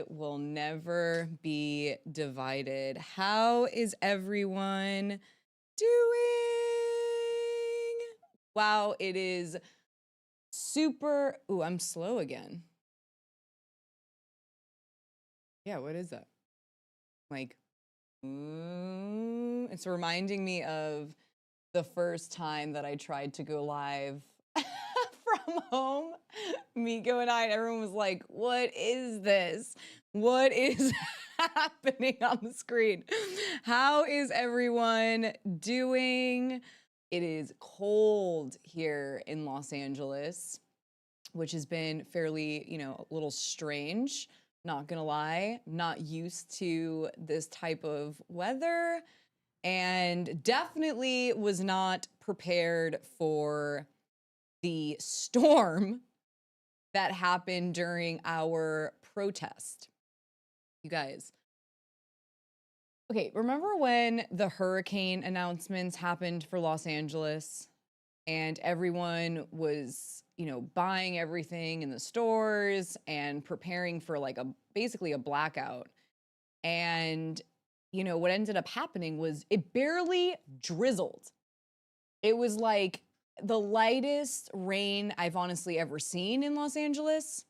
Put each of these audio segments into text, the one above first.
will never be divided. How is everyone doing? Wow, it is super. Ooh, I'm slow again. Yeah, what is that? Like, it's reminding me of the first time that I tried to go live from home. Miko and I, and everyone was like, what is this? What is happening on the screen? How is everyone doing? It is cold here in Los Angeles, which has been fairly, a little strange. Not gonna lie, not used to this type of weather, and definitely was not prepared for the storm that happened during our protest. You guys. Okay, remember when the hurricane announcements happened for Los Angeles and everyone was, buying everything in the stores and preparing for like basically a blackout? And, what ended up happening was it barely drizzled. It was like the lightest rain I've honestly ever seen in Los Angeles.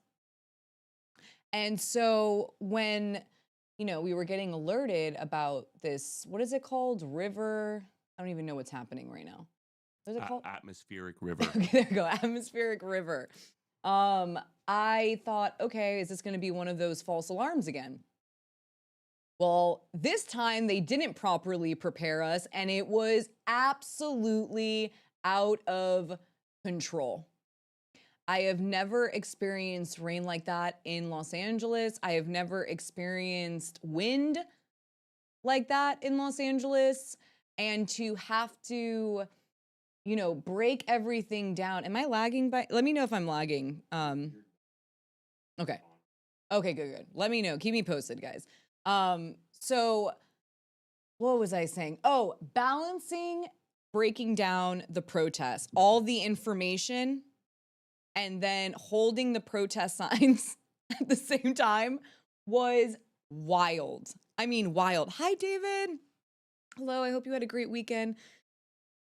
And so when, we were getting alerted about this, what is it called? River. I don't even know what's happening right now. What is it called? Atmospheric river. Okay, there you go. Atmospheric river. I thought, okay, is this going to be one of those false alarms again? Well, this time they didn't properly prepare us, and it was absolutely out of control. I have never experienced rain like that in Los Angeles. I have never experienced wind like that in Los Angeles. And to have to, break everything down. Am I lagging let me know if I'm lagging. Okay. Okay, good. Let me know. Keep me posted, guys. So what was I saying? Oh, balancing, breaking down the protest, all the information, and then holding the protest signs at the same time was wild. I mean, wild. Hi, David. Hello, I hope you had a great weekend.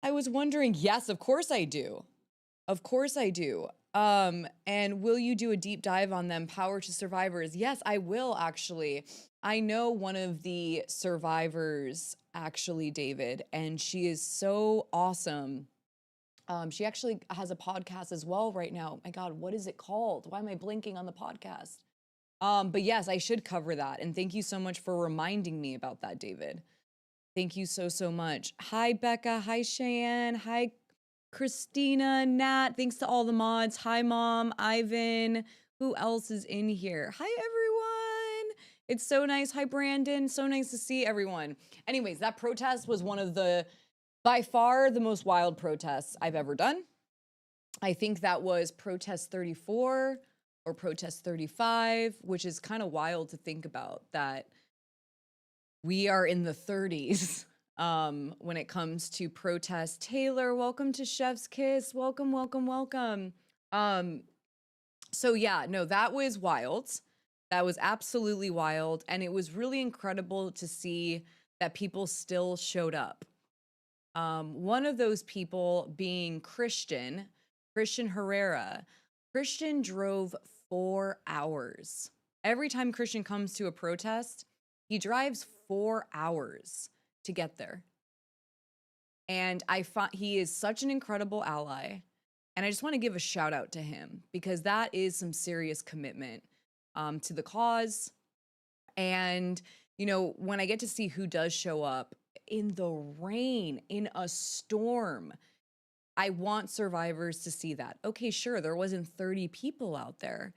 I was wondering, yes, of course I do. Of course I do. And will you do a deep dive on them? Power to survivors. Yes, I will actually. I know one of the survivors actually, David, and she is so awesome. She actually has a podcast as well right now. My God, what is it called? Why am I blinking on the podcast? But yes, I should cover that. And thank you so much for reminding me about that, David. Thank you so much. Hi, Becca. Hi, Cheyenne. Hi, Christina, Nat. Thanks to all the mods. Hi, Mom, Ivan. Who else is in here? Hi, everyone. It's so nice. Hi, Brandon. So nice to see everyone. Anyways, that protest was one of the, by far, the most wild protests I've ever done. I think that was protest 34 or protest 35, which is kind of wild to think about that we are in the 30s when it comes to protest. Taylor, welcome to Chef's Kiss. Welcome. So yeah, no, that was wild. That was absolutely wild. And it was really incredible to see that people still showed up. One of those people being Christian Herrera. Christian drove 4 hours. Every time Christian comes to a protest, he drives 4 hours to get there. And I find he is such an incredible ally. And I just want to give a shout out to him because that is some serious commitment to the cause. And, when I get to see who does show up in the rain, in a storm, I want survivors to see that. Okay, sure, there wasn't 30 people out there,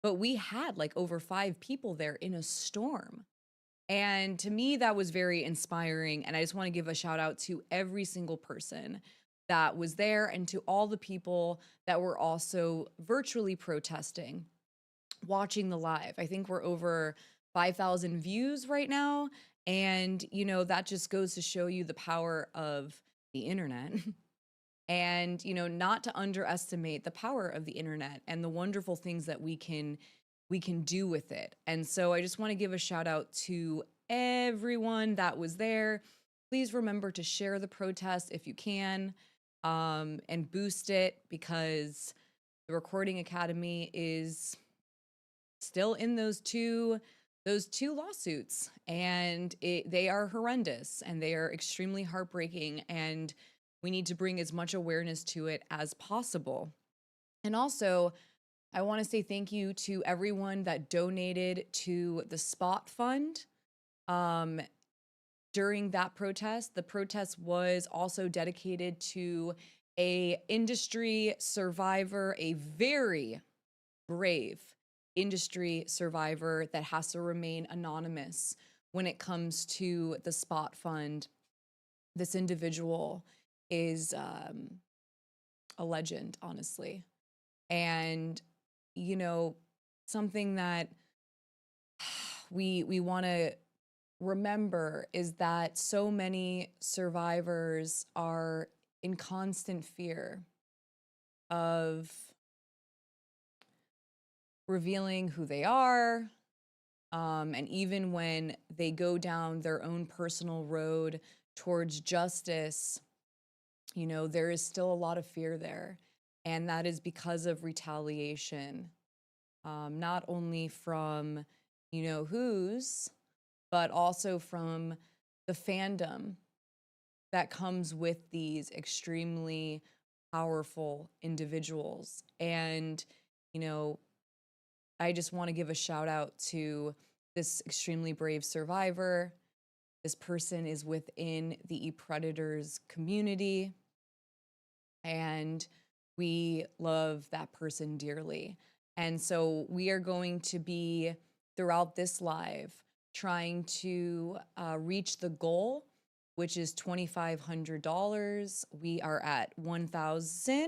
but we had like over 5 people there in a storm. And to me, that was very inspiring. And I just want to give a shout out to every single person that was there and to all the people that were also virtually protesting, watching the live. I think we're over 5,000 views right now. And, that just goes to show you the power of the internet. And, not to underestimate the power of the internet and the wonderful things that we can we can do with it. And so I just want to give a shout out to everyone that was there. Please remember to share the protest if you can, and boost it, because the Recording Academy is still in those two lawsuits, and they are horrendous and they are extremely heartbreaking, and we need to bring as much awareness to it as possible. And also, I want to say thank you to everyone that donated to the Spot Fund. During that protest, the protest was also dedicated to a industry survivor, a very brave industry survivor that has to remain anonymous when it comes to the Spot Fund. This individual is a legend, honestly. And, you know, something that we want to remember is that so many survivors are in constant fear of revealing who they are. And even when they go down their own personal road towards justice, you know, there is still a lot of fear there. And that is because of retaliation, not only from, you know, who's, but also from the fandom that comes with these extremely powerful individuals. And, you know, I just want to give a shout out to this extremely brave survivor. This person is within the eatpredators community, and we love that person dearly. And so we are going to be, throughout this live, trying to reach the goal, which is $2,500. We are at $1,000,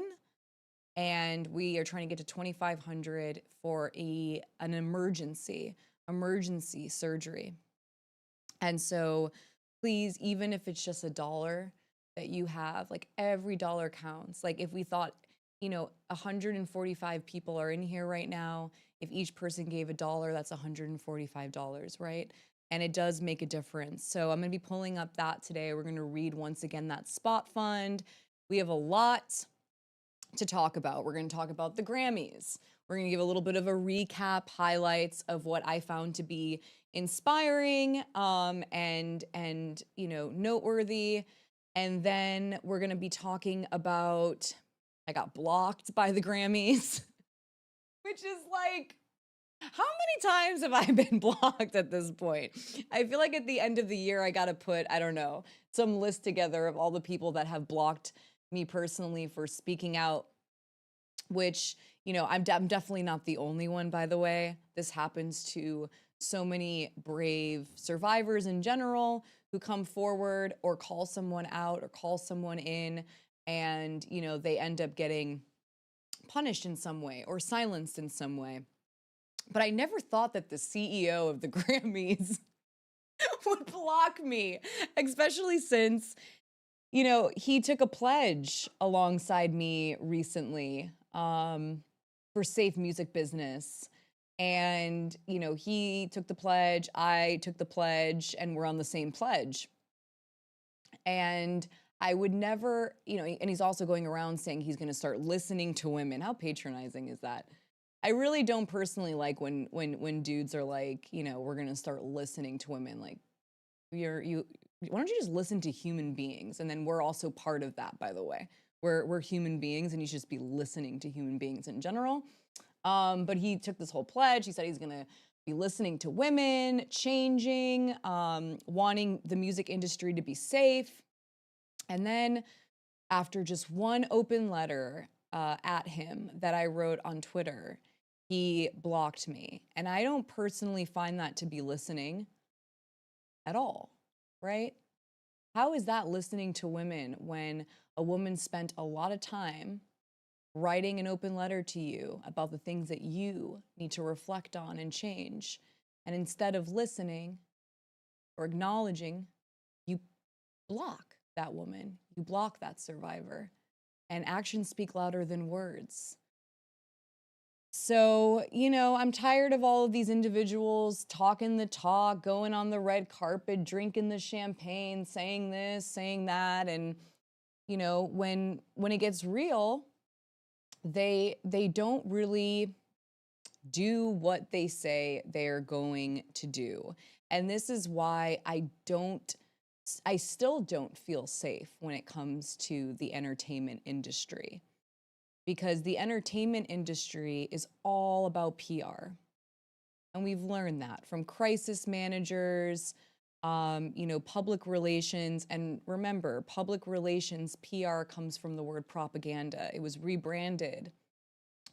and we are trying to get to $2,500 for an emergency surgery. And so please, even if it's just $1 that you have, like, every dollar counts. Like, if we thought, you know, 145 people are in here right now, if each person gave $1, that's $145, right? And it does make a difference. So I'm going to be pulling up that today. We're going to read once again that Spot Fund. We have a lot to talk about. We're going to talk about the Grammys. We're going to give a little bit of a recap, highlights of what I found to be inspiring, and you know, noteworthy. And then we're going to be talking about, I got blocked by the Grammys, which is like, how many times have I been blocked at this point? I feel like at the end of the year, I got to put, I don't know, some list together of all the people that have blocked me personally for speaking out, which, you know, I'm definitely not the only one, by the way. This happens to so many brave survivors in general who come forward or call someone out or call someone in, and, you know, they end up getting punished in some way or silenced in some way. But I never thought that the CEO of the Grammys would block me, especially since, you know, he took a pledge alongside me recently, for safe music business. And, you know, he took the pledge, I took the pledge, and we're on the same pledge. And I would never, you know, and he's also going around saying he's going to start listening to women. How patronizing is that? I really don't personally like when dudes are like, you know, we're going to start listening to women. Like, why don't you just listen to human beings? And then we're also part of that, by the way. We're human beings, and you should just be listening to human beings in general. But he took this whole pledge. He said he's going to be listening to women, changing, wanting the music industry to be safe. And then after just one open letter at him that I wrote on Twitter, he blocked me. And I don't personally find that to be listening at all, right? How is that listening to women when a woman spent a lot of time writing an open letter to you about the things that you need to reflect on and change? And instead of listening or acknowledging, you block that woman, you block that survivor. And actions speak louder than words. So, I'm tired of all of these individuals talking the talk, going on the red carpet, drinking the champagne, saying this, saying that. And, when it gets real, they don't really do what they say they're going to do. And this is why I still don't feel safe when it comes to the entertainment industry, because the entertainment industry is all about PR. And we've learned that from crisis managers, public relations. And remember, public relations, PR, comes from the word propaganda. It was rebranded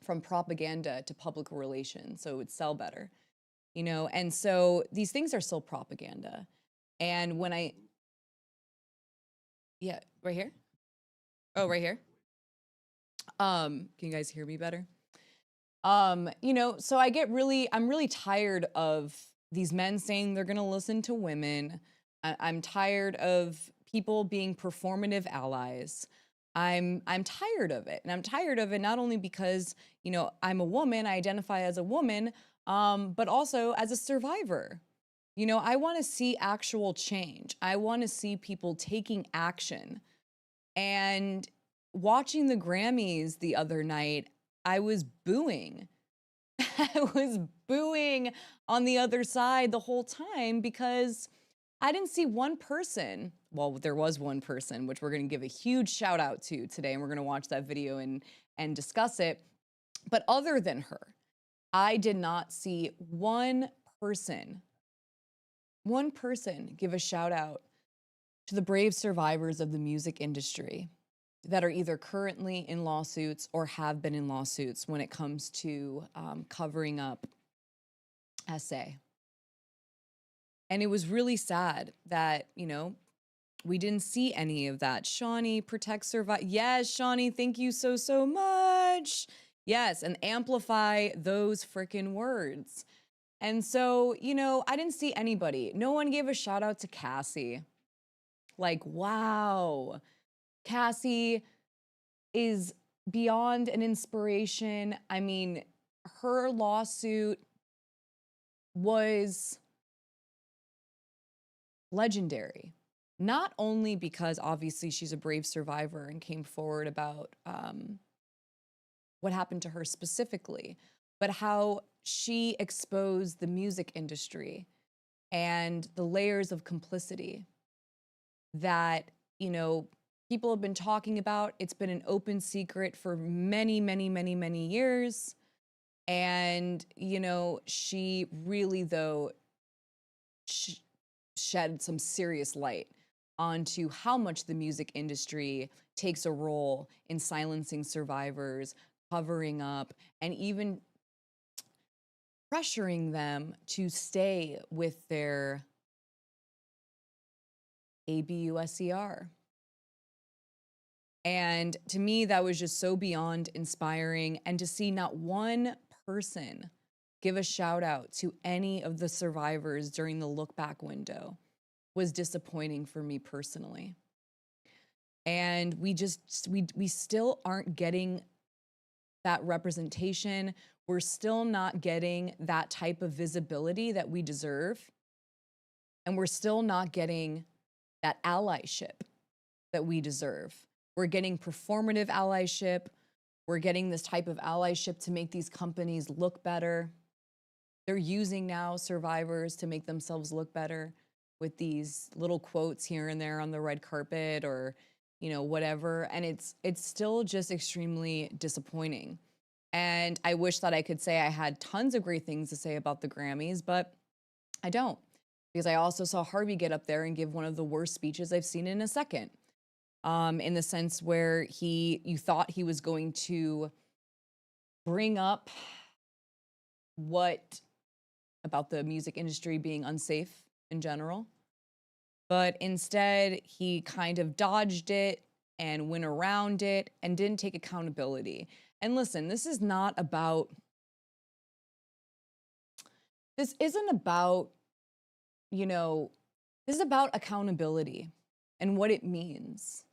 from propaganda to public relations, so it would sell better, And so these things are still propaganda. And yeah, right here? Oh, right here? Can you guys hear me better? So I'm really tired of these men saying they're gonna listen to women. I'm tired of people being performative allies. I'm tired of it. And I'm tired of it not only because, I'm a woman, I identify as a woman, but also as a survivor. I want to see actual change. I want to see people taking action. And watching the Grammys the other night, I was booing. I was booing on the other side the whole time because I didn't see one person. Well, there was one person, which we're going to give a huge shout out to today, and we're going to watch that video and discuss it. But other than her, I did not see one person give a shout out to the brave survivors of the music industry that are either currently in lawsuits or have been in lawsuits when it comes to covering up SA. And it was really sad that, we didn't see any of that. Shawnee, protect, survive. Yes, Shawnee, thank you so, so much. Yes, and amplify those freaking words. And so, I didn't see anybody. No one gave a shout out to Cassie. Like, wow. Cassie is beyond an inspiration. I mean, her lawsuit was legendary. Not only because obviously she's a brave survivor and came forward about what happened to her specifically, but how she exposed the music industry and the layers of complicity that, people have been talking about. It's been an open secret for many, many, many, many years. And, she really, though, shed some serious light onto how much the music industry takes a role in silencing survivors, covering up, and even pressuring them to stay with their ABUSER. And to me, that was just so beyond inspiring. And to see not one person give a shout out to any of the survivors during the look back window was disappointing for me personally. And we still aren't getting that representation. We're still not getting that type of visibility that we deserve. And we're still not getting that allyship that we deserve. We're getting performative allyship. We're getting this type of allyship to make these companies look better. They're using now survivors to make themselves look better with these little quotes here and there on the red carpet or, whatever. And it's still just extremely disappointing. And I wish that I could say I had tons of great things to say about the Grammys, but I don't. Because I also saw Harvey get up there and give one of the worst speeches I've seen in a second. In the sense where you thought he was going to bring up what about the music industry being unsafe in general, but instead he kind of dodged it and went around it and didn't take accountability. And listen, this isn't about, this is about accountability and what it means.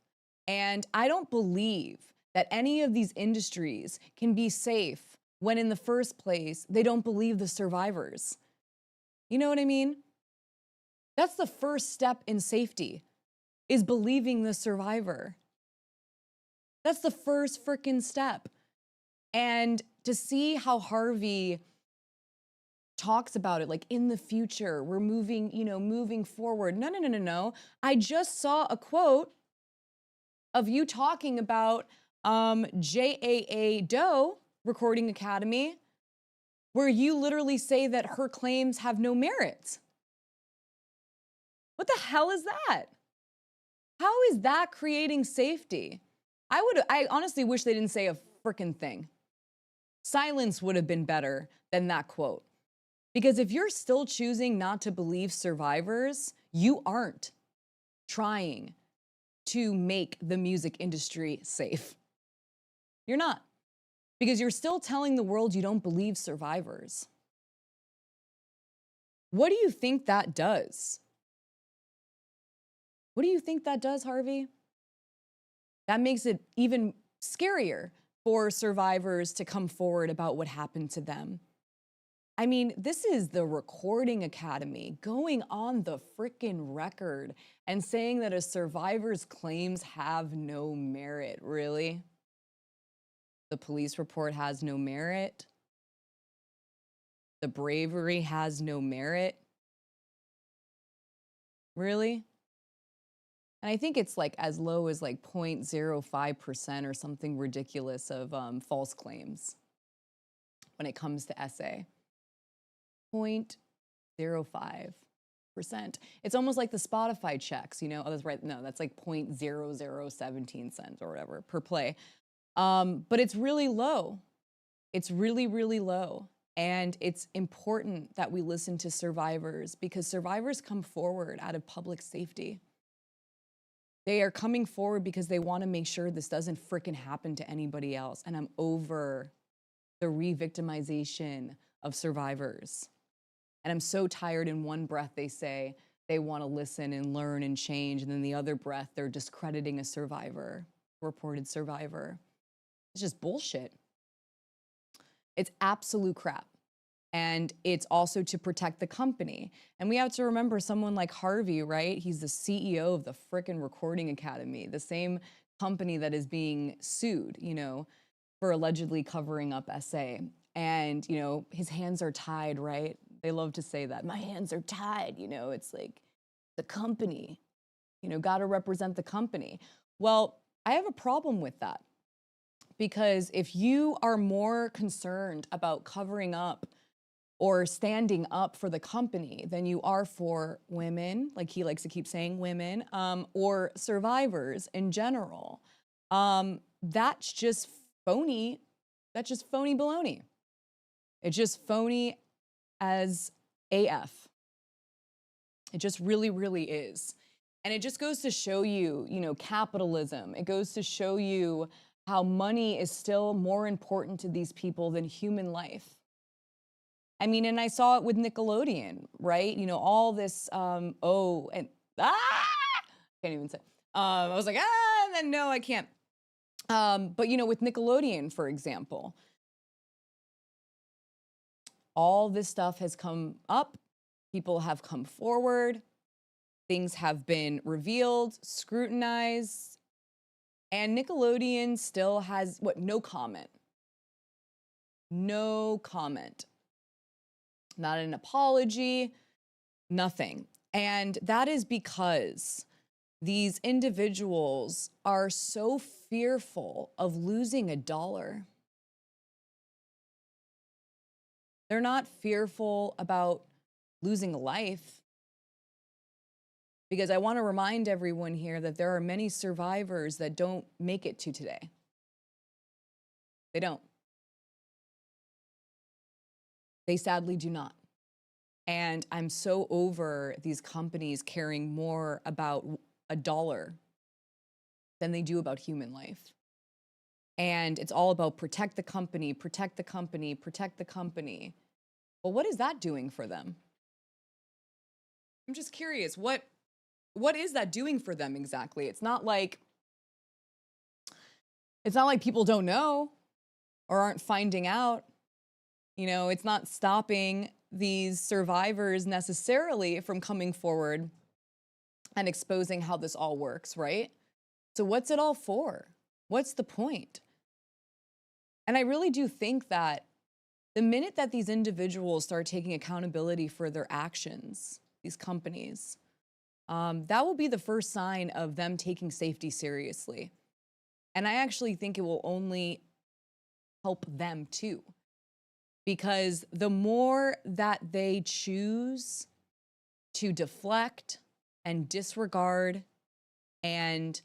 And I don't believe that any of these industries can be safe when in the first place, they don't believe the survivors. You know what I mean? That's the first step in safety, is believing the survivor. That's the first freaking step. And to see how Harvey talks about it, like in the future, we're moving, moving forward. No. I just saw a quote of you talking about JAA Doe Recording Academy, where you literally say that her claims have no merit. What the hell is that? How is that creating safety? I honestly wish they didn't say a frickin' thing. Silence would have been better than that quote. Because if you're still choosing not to believe survivors, you aren't trying to make the music industry safe. You're not. Because you're still telling the world you don't believe survivors. What do you think that does? What do you think that does, Harvey? That makes it even scarier for survivors to come forward about what happened to them. I mean, this is the Recording Academy going on the frickin' record and saying that a survivor's claims have no merit. Really? The police report has no merit? The bravery has no merit? Really? And I think it's like as low as like 0.05% or something ridiculous of false claims when it comes to essay. 0.05%. It's almost like the Spotify checks, Oh, that's right. No, that's like 0.0017 cents or whatever per play. But it's really low. It's really, really low. And it's important that we listen to survivors because survivors come forward out of public safety. They are coming forward because they want to make sure this doesn't frickin' happen to anybody else. And I'm over the re-victimization of survivors. And I'm so tired. In one breath, they say they want to listen and learn and change. And then the other breath, they're discrediting a survivor, reported survivor. It's just bullshit. It's absolute crap. And it's also to protect the company. And we have to remember someone like Harvey, right? He's the CEO of the frickin' Recording Academy, the same company that is being sued, for allegedly covering up SA. And, his hands are tied, right? They love to say that. My hands are tied, it's like the company, got to represent the company. Well, I have a problem with that. Because if you are more concerned about covering up or standing up for the company than you are for women, like he likes to keep saying women, or survivors in general, that's just phony. That's just phony baloney. It's just phony as AF. It just really, really is. And it just goes to show you, capitalism. It goes to show you how money is still more important to these people than human life. I mean, and I saw it with Nickelodeon, right? All this, can't even say. I was like, and then no, I can't. But, with Nickelodeon, for example, all this stuff has come up. People have come forward. Things have been revealed, scrutinized. And Nickelodeon still has, no comment. No comment. Not an apology, nothing. And that is because these individuals are so fearful of losing $1. They're not fearful about losing a life. Because I want to remind everyone here that there are many survivors that don't make it to today. They don't. They sadly do not. And I'm so over these companies caring more about $1 than they do about human life. And it's all about protect the company, protect the company, protect the company. Well, what is that doing for them? I'm just curious, what is that doing for them exactly? It's not like people don't know or aren't finding out. You know, it's not stopping these survivors necessarily from coming forward and exposing how this all works, right? So what's it all for? What's the point? And I really do think that the minute that these individuals start taking accountability for their actions, these companies, that will be the first sign of them taking safety seriously. And I actually think it will only help them too. Because the more that they choose to deflect and disregard and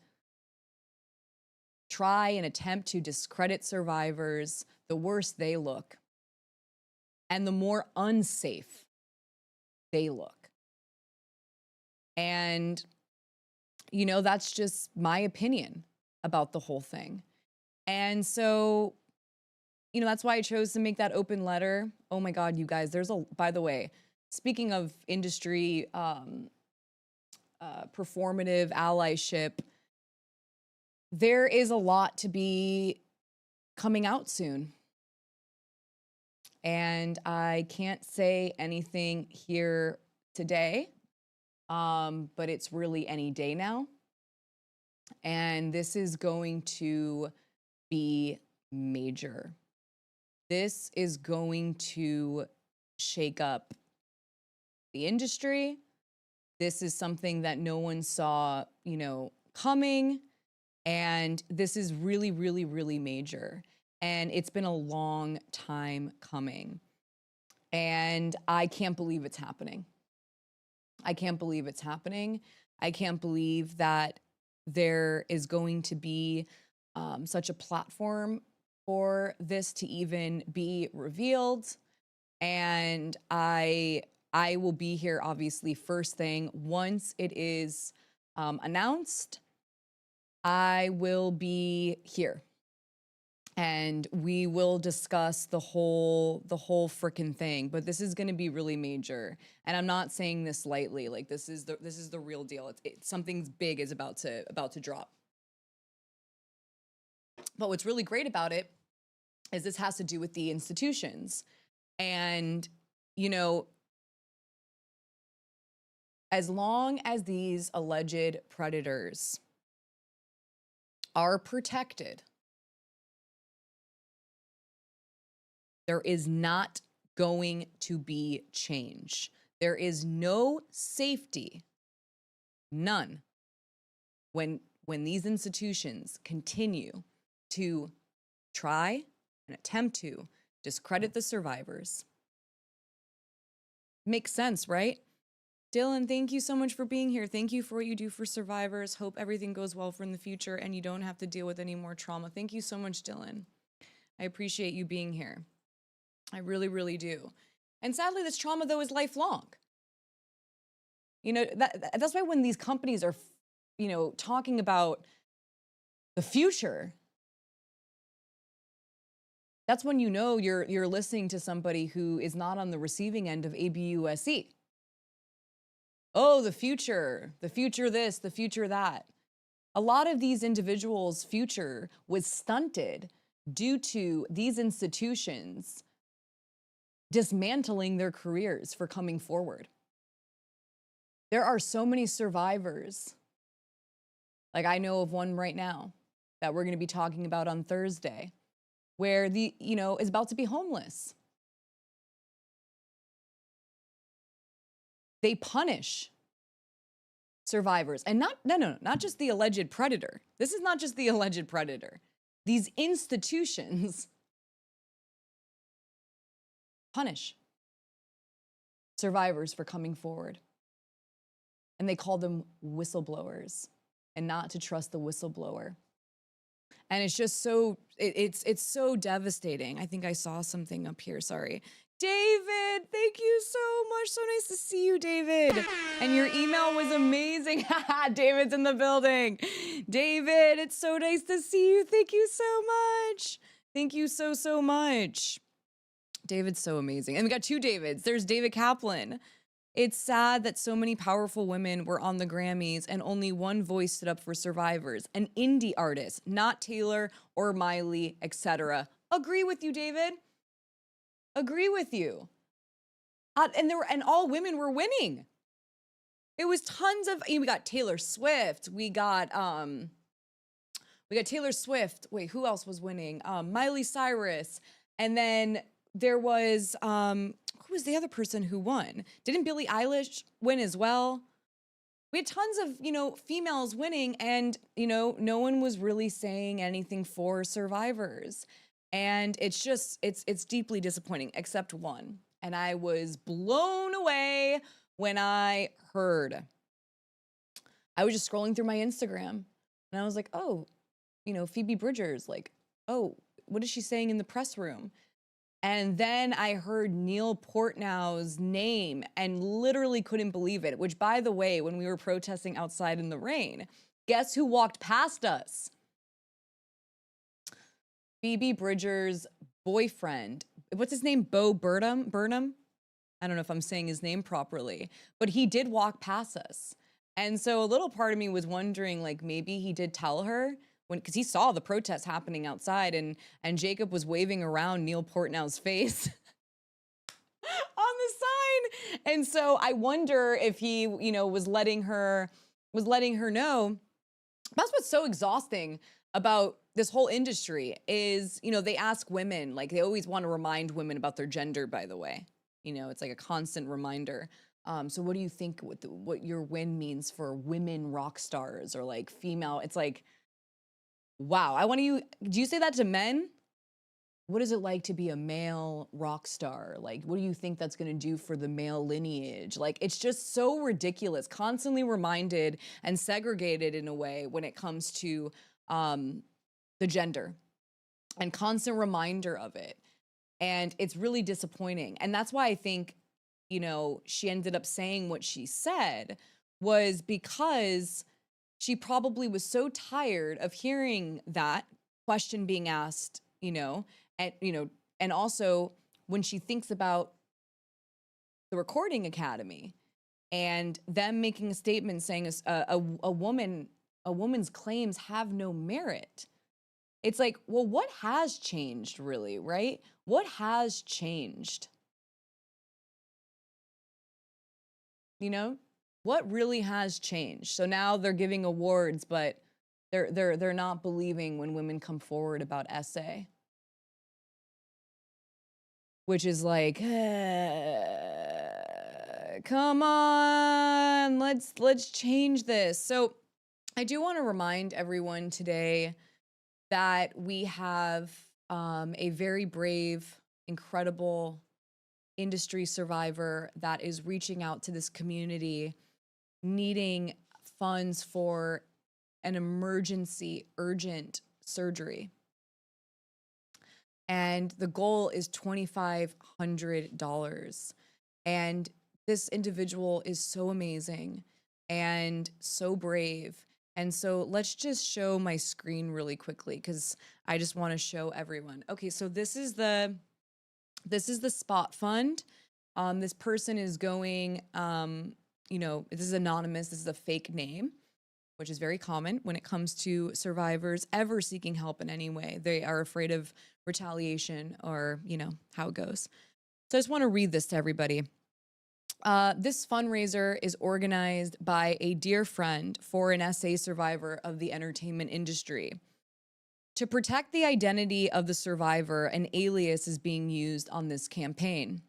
try and attempt to discredit survivors, the worse they look. And the more unsafe they look. And, you know, that's just my opinion about the whole thing. And so, you know, that's why I chose to make that open letter. Oh my God, you guys, by the way, speaking of industry, performative, allyship, there is a lot to be coming out soon. And I can't say anything here today, but it's really any day now. And this is going to be major. This is going to shake up the industry. This is something that no one saw, you know, coming. And this is really, really, really major. And it's been a long time coming. And I can't believe it's happening. I can't believe it's happening. I can't believe that there is going to be such a platform for this to even be revealed. And I will be here, obviously, first thing. Once it is announced, I will be here. And we will discuss the whole frickin' thing. But this is going to be really major. And I'm not saying this lightly. Like, this is the real deal. It's something big is about to drop. But what's really great about it is this has to do with the institutions. And, you know, as long as these alleged predators are protected, there is not going to be change. There is no safety, none, when these institutions continue to try and attempt to discredit the survivors. Makes sense, right? Dylan, thank you so much for being here. Thank you for what you do for survivors. Hope everything goes well for in the future and you don't have to deal with any more trauma. Thank you so much, Dylan. I appreciate you being here. I really, really do. And sadly, this trauma, though, is lifelong. You know, that's why when these companies are, you know, talking about the future, that's when you know you're listening to somebody who is not on the receiving end of ABUSE. Oh, the future this, the future that. A lot of these individuals' future was stunted due to these institutions dismantling their careers for coming forward. There are so many survivors. Like, I know of one right now that we're going to be talking about on Thursday, where is about to be homeless. They punish survivors, and not just the alleged predator. This is not just the alleged predator. These institutions punish survivors for coming forward. And they call them whistleblowers, and not to trust the whistleblower. And it's just so, it's so devastating. I think I saw something up here, sorry. David, thank you so much. So nice to see you, David. And your email was amazing. David's in the building. David, it's so nice to see you. Thank you so much. Thank you so, so much. David's so amazing. And we got two Davids. There's David Kaplan. It's sad that so many powerful women were on the Grammys and only one voice stood up for survivors, an indie artist, not Taylor or Miley, etc. Agree with you, David. agree with you. And all women were winning. It was tons of, we got Taylor Swift. We got Taylor Swift. Wait, who else was winning? Miley Cyrus. And then there was, who was the other person who won? Didn't Billie Eilish win as well? We had tons of, females winning, and, no one was really saying anything for survivors. And it's just, it's deeply disappointing, except one. And I was blown away when I heard. I was just scrolling through my Instagram, and I was like, oh, Phoebe Bridgers, like, oh, what is she saying in the press room? And then I heard Neil Portnow's name and literally couldn't believe it, which, by the way, when we were protesting outside in the rain, guess who walked past us? Phoebe Bridgers' boyfriend. What's his name? Bo Burnham? I don't know if I'm saying his name properly, but he did walk past us. And so a little part of me was wondering, like, maybe he did tell her, because he saw the protests happening outside, and Jacob was waving around Neil Portnow's face on the sign. And so I wonder if he, was letting her know. That's what's so exhausting about this whole industry is, they ask women, like, they always want to remind women about their gender, by the way. It's like a constant reminder. So what do you think what your win means for women rock stars or like female? It's like, wow, do you say that to men? What is it like to be a male rock star? Like, what do you think that's going to do for the male lineage? Like, it's just so ridiculous, constantly reminded and segregated in a way when it comes to the gender, and constant reminder of it. And it's really disappointing. And that's why I think, she ended up saying what she said, was because she probably was so tired of hearing that question being asked, and also when she thinks about the Recording Academy and them making a statement saying a woman's claims have no merit. It's like, well, what has changed really, right? What has changed? What really has changed? So now they're giving awards, but they're not believing when women come forward about essay, which is like, come on, let's change this. So I do want to remind everyone today that we have a very brave, incredible industry survivor that is reaching out to this community, needing funds for an emergency, urgent surgery. And the goal is $2,500. And this individual is so amazing and so brave. And so let's just show my screen really quickly, because I just want to show everyone. Okay, so this is the spot fund. This person is going, this is anonymous. This is a fake name, which is very common when it comes to survivors ever seeking help in any way. They are afraid of retaliation or, how it goes. So I just want to read this to everybody. This fundraiser is organized by a dear friend for an SA survivor of the entertainment industry. To protect the identity of the survivor, an alias is being used on this campaign.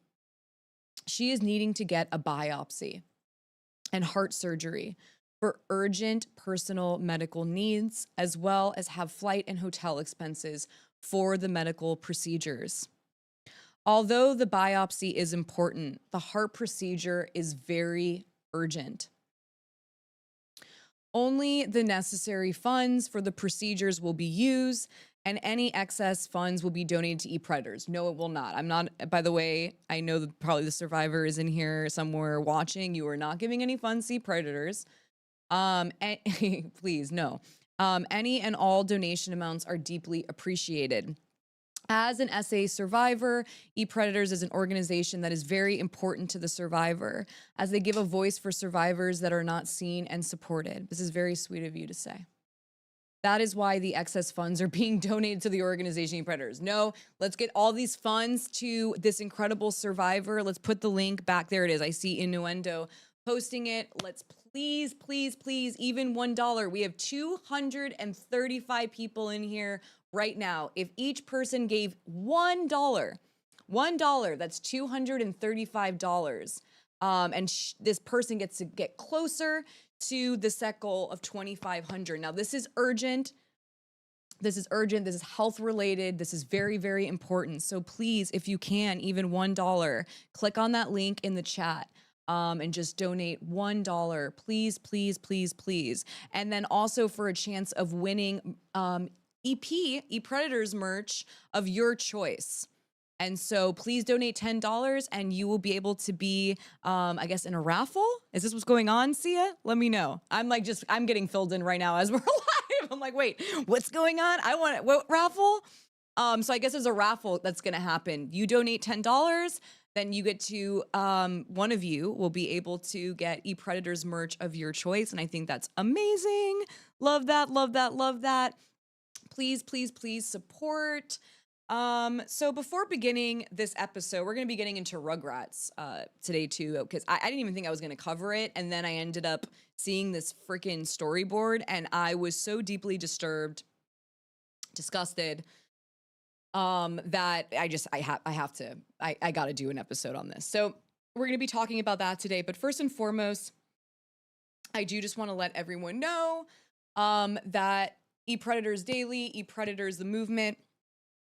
She is needing to get a biopsy and heart surgery for urgent personal medical needs, as well as have flight and hotel expenses for the medical procedures. Although the biopsy is important, the heart procedure is very urgent. Only the necessary funds for the procedures will be used, and any excess funds will be donated to eatpredators. No, it will not. I'm not, by the way, I know that probably the survivor is in here somewhere watching. You are not giving any funds to eatpredators. Please, no. Any and all donation amounts are deeply appreciated. As an SA survivor, eatpredators is an organization that is very important to the survivor, as they give a voice for survivors that are not seen and supported. This is very sweet of you to say. That is why the excess funds are being donated to the organization Predators. No, let's get all these funds to this incredible survivor. Let's put the link back. There it is. I see Innuendo posting it. Let's please, please, please, even $1. We have 235 people in here right now. If each person gave $1, that's $235. And this person gets to get closer to the set goal of 2,500. Now, this is urgent. This is urgent. This is health related. This is very, very important. So please, if you can, even $1, click on that link in the chat and just donate $1. Please, please, please, please. And then also for a chance of winning ePredators merch of your choice. And so please donate $10 and you will be able to be, I guess, in a raffle. Is this what's going on, Sia? Let me know. I'm getting filled in right now as we're live. I'm like, wait, what's going on? I want it. What raffle? So I guess there's a raffle that's going to happen. You donate $10, then you get to, one of you will be able to get ePredators merch of your choice. And I think that's amazing. Love that, love that, love that. Please, please, please support. So before beginning this episode, we're going to be getting into Rugrats today too, because I didn't even think I was going to cover it. And then I ended up seeing this freaking storyboard and I was so deeply disgusted, that I got to do an episode on this. So we're going to be talking about that today. But first and foremost, I do just want to let everyone know, that ePredators Daily, ePredators the movement,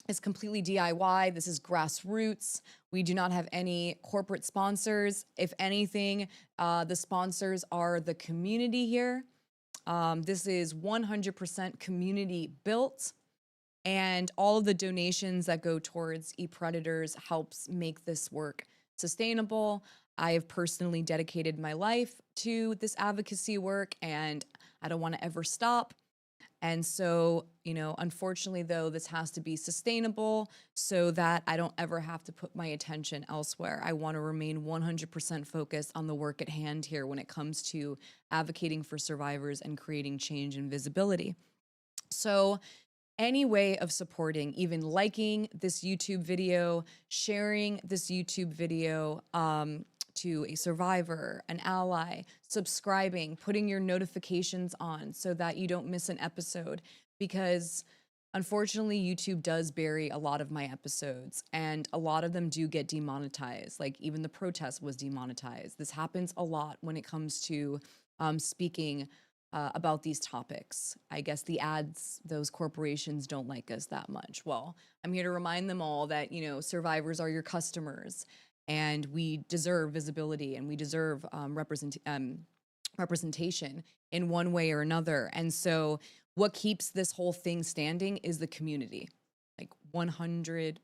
is completely DIY. This is grassroots. We do not have any corporate sponsors. If anything, the sponsors are the community here. This is 100% community built, and all of the donations that go towards ePredators helps make this work sustainable. I have personally dedicated my life to this advocacy work, and I don't want to ever stop. And so, unfortunately, though, this has to be sustainable so that I don't ever have to put my attention elsewhere. I want to remain 100% focused on the work at hand here when it comes to advocating for survivors and creating change and visibility. So any way of supporting, even liking this YouTube video, sharing this YouTube video, to a survivor, an ally, subscribing, putting your notifications on so that you don't miss an episode, because unfortunately YouTube does bury a lot of my episodes and a lot of them do get demonetized. Like even the protest was demonetized. This happens a lot when it comes to speaking about these topics. I guess the ads, those corporations don't like us that much. Well, I'm here to remind them all that, survivors are your customers. And we deserve visibility and we deserve representation in one way or another. And so what keeps this whole thing standing is the community, like 100%.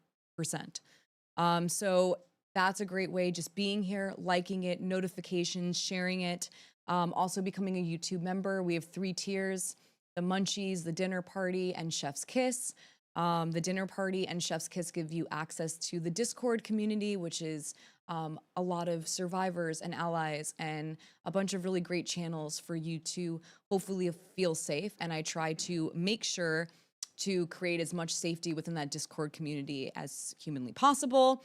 So that's a great way, just being here, liking it, notifications, sharing it, also becoming a YouTube member. We have 3 tiers: the Munchies, the Dinner Party, and Chef's Kiss. The Dinner Party and Chef's Kiss give you access to the Discord community, which is a lot of survivors and allies and a bunch of really great channels for you to hopefully feel safe. And I try to make sure to create as much safety within that Discord community as humanly possible.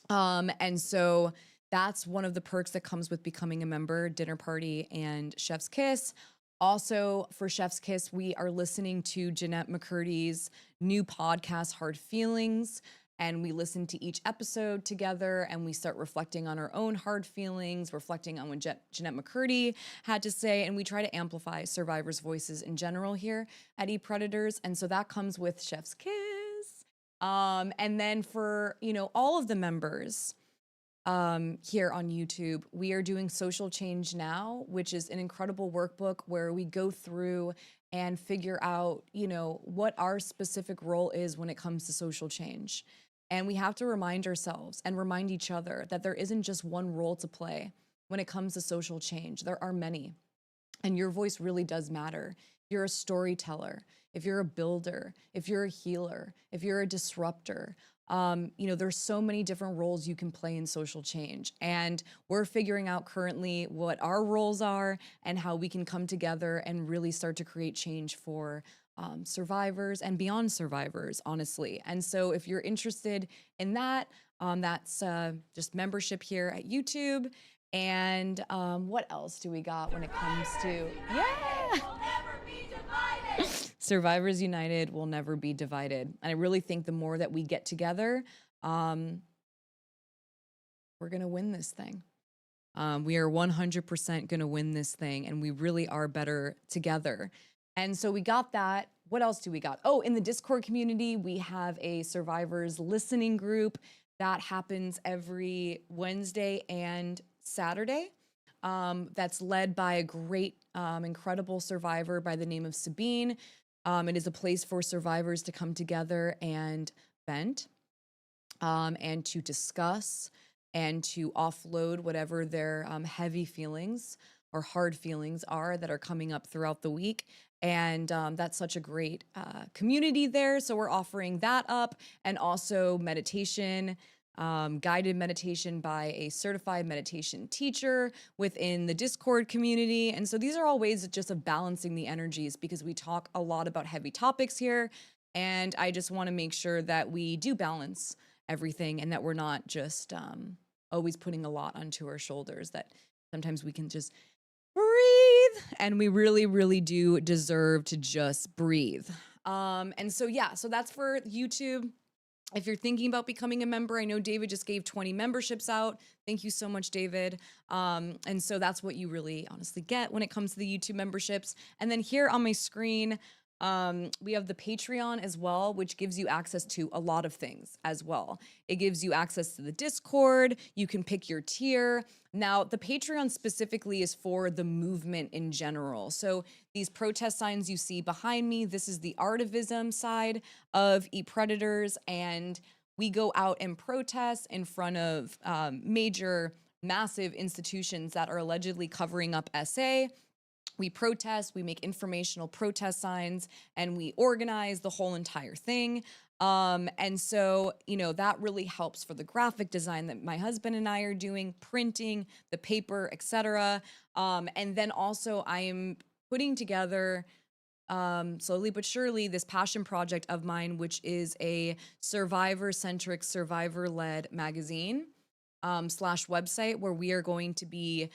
And so that's one of the perks that comes with becoming a member: Dinner Party and Chef's Kiss. Also, for Chef's Kiss, we are listening to Jeanette McCurdy's new podcast, Hard Feelings, and we listen to each episode together and we start reflecting on our own hard feelings, reflecting on what Jeanette McCurdy had to say, and we try to amplify survivors' voices in general here at ePredators, and so that comes with Chef's Kiss. And then for, all of the members, here on YouTube, we are doing Social Change Now, which is an incredible workbook where we go through and figure out, what our specific role is when it comes to social change. And we have to remind ourselves and remind each other that there isn't just one role to play when it comes to social change. There are many, and your voice really does matter. If you're a storyteller, if you're a builder, if you're a healer, if you're a disruptor, there's so many different roles you can play in social change. And we're figuring out currently what our roles are and how we can come together and really start to create change for survivors and beyond survivors, honestly. And so if you're interested in that, that's just membership here at YouTube. And what else do we got when it comes to, yeah, Survivors United will never be divided. And I really think the more that we get together, we're gonna win this thing. We are 100% gonna win this thing, and we really are better together. And so we got that. What else do we got? Oh, in the Discord community, we have a survivors listening group that happens every Wednesday and Saturday. That's led by a great, incredible survivor by the name of Sabine. It is a place for survivors to come together and vent, and to discuss and to offload whatever their heavy feelings or hard feelings are that are coming up throughout the week. And that's such a great community there. So we're offering that up, and also meditation, guided meditation by a certified meditation teacher within the Discord community. And so these are all ways just of balancing the energies, because we talk a lot about heavy topics here. And I just want to make sure that we do balance everything, and that we're not just always putting a lot onto our shoulders, that sometimes we can just breathe, and we really, really do deserve to just breathe. And so, yeah, so that's for YouTube. If you're thinking about becoming a member, I know David just gave 20 memberships out. Thank you so much, David. And so that's what you really honestly get when it comes to the YouTube memberships. And then here on my screen, we have the Patreon as well, which gives you access to a lot of things as well. It gives you access to the Discord. You can pick your tier. Now, the Patreon specifically is for the movement in general. So these protest signs you see behind me, this is the artivism side of Eat Predators, and we go out and protest in front of major, massive institutions that are allegedly covering up SA. We protest, we make informational protest signs, and we organize the whole entire thing. And so, you know, that really helps for the graphic design that my husband and I are doing, printing, the paper, etc. And then also I am putting together, slowly but surely, this passion project of mine, which is a survivor-centric, survivor-led magazine slash website, where we are going to be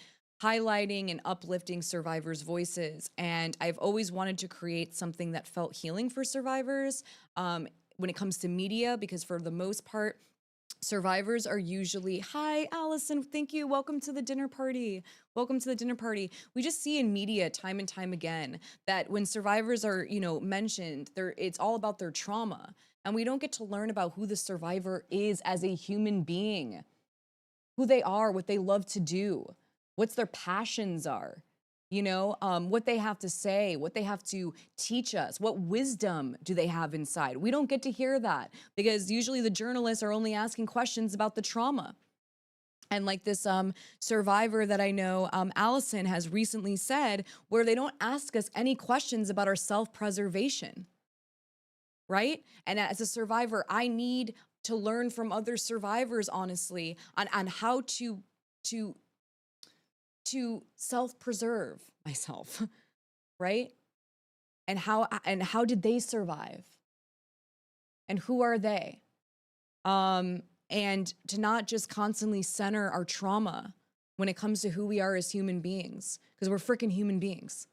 highlighting and uplifting survivors' voices. And I've always wanted to create something that felt healing for survivors when it comes to media, because for the most part, survivors are usually, hi, Allison, thank you, welcome to the dinner party. Welcome to the dinner party. We just see in media time and time again that when survivors are, you know, mentioned, it's all about their trauma. And we don't get to learn about who the survivor is as a human being, who they are, what they love to do, what their passions are, you know, what they have to say, what they have to teach us, what wisdom do they have inside. We don't get to hear that, because usually the journalists are only asking questions about the trauma. And like this survivor that I know, Allison, has recently said, where they don't ask us any questions about our self-preservation, right? And as a survivor, I need to learn from other survivors, honestly, on how to self-preserve myself, right? And how did they survive? And who are they? And to not just constantly center our trauma when it comes to who we are as human beings, because we're freaking human beings.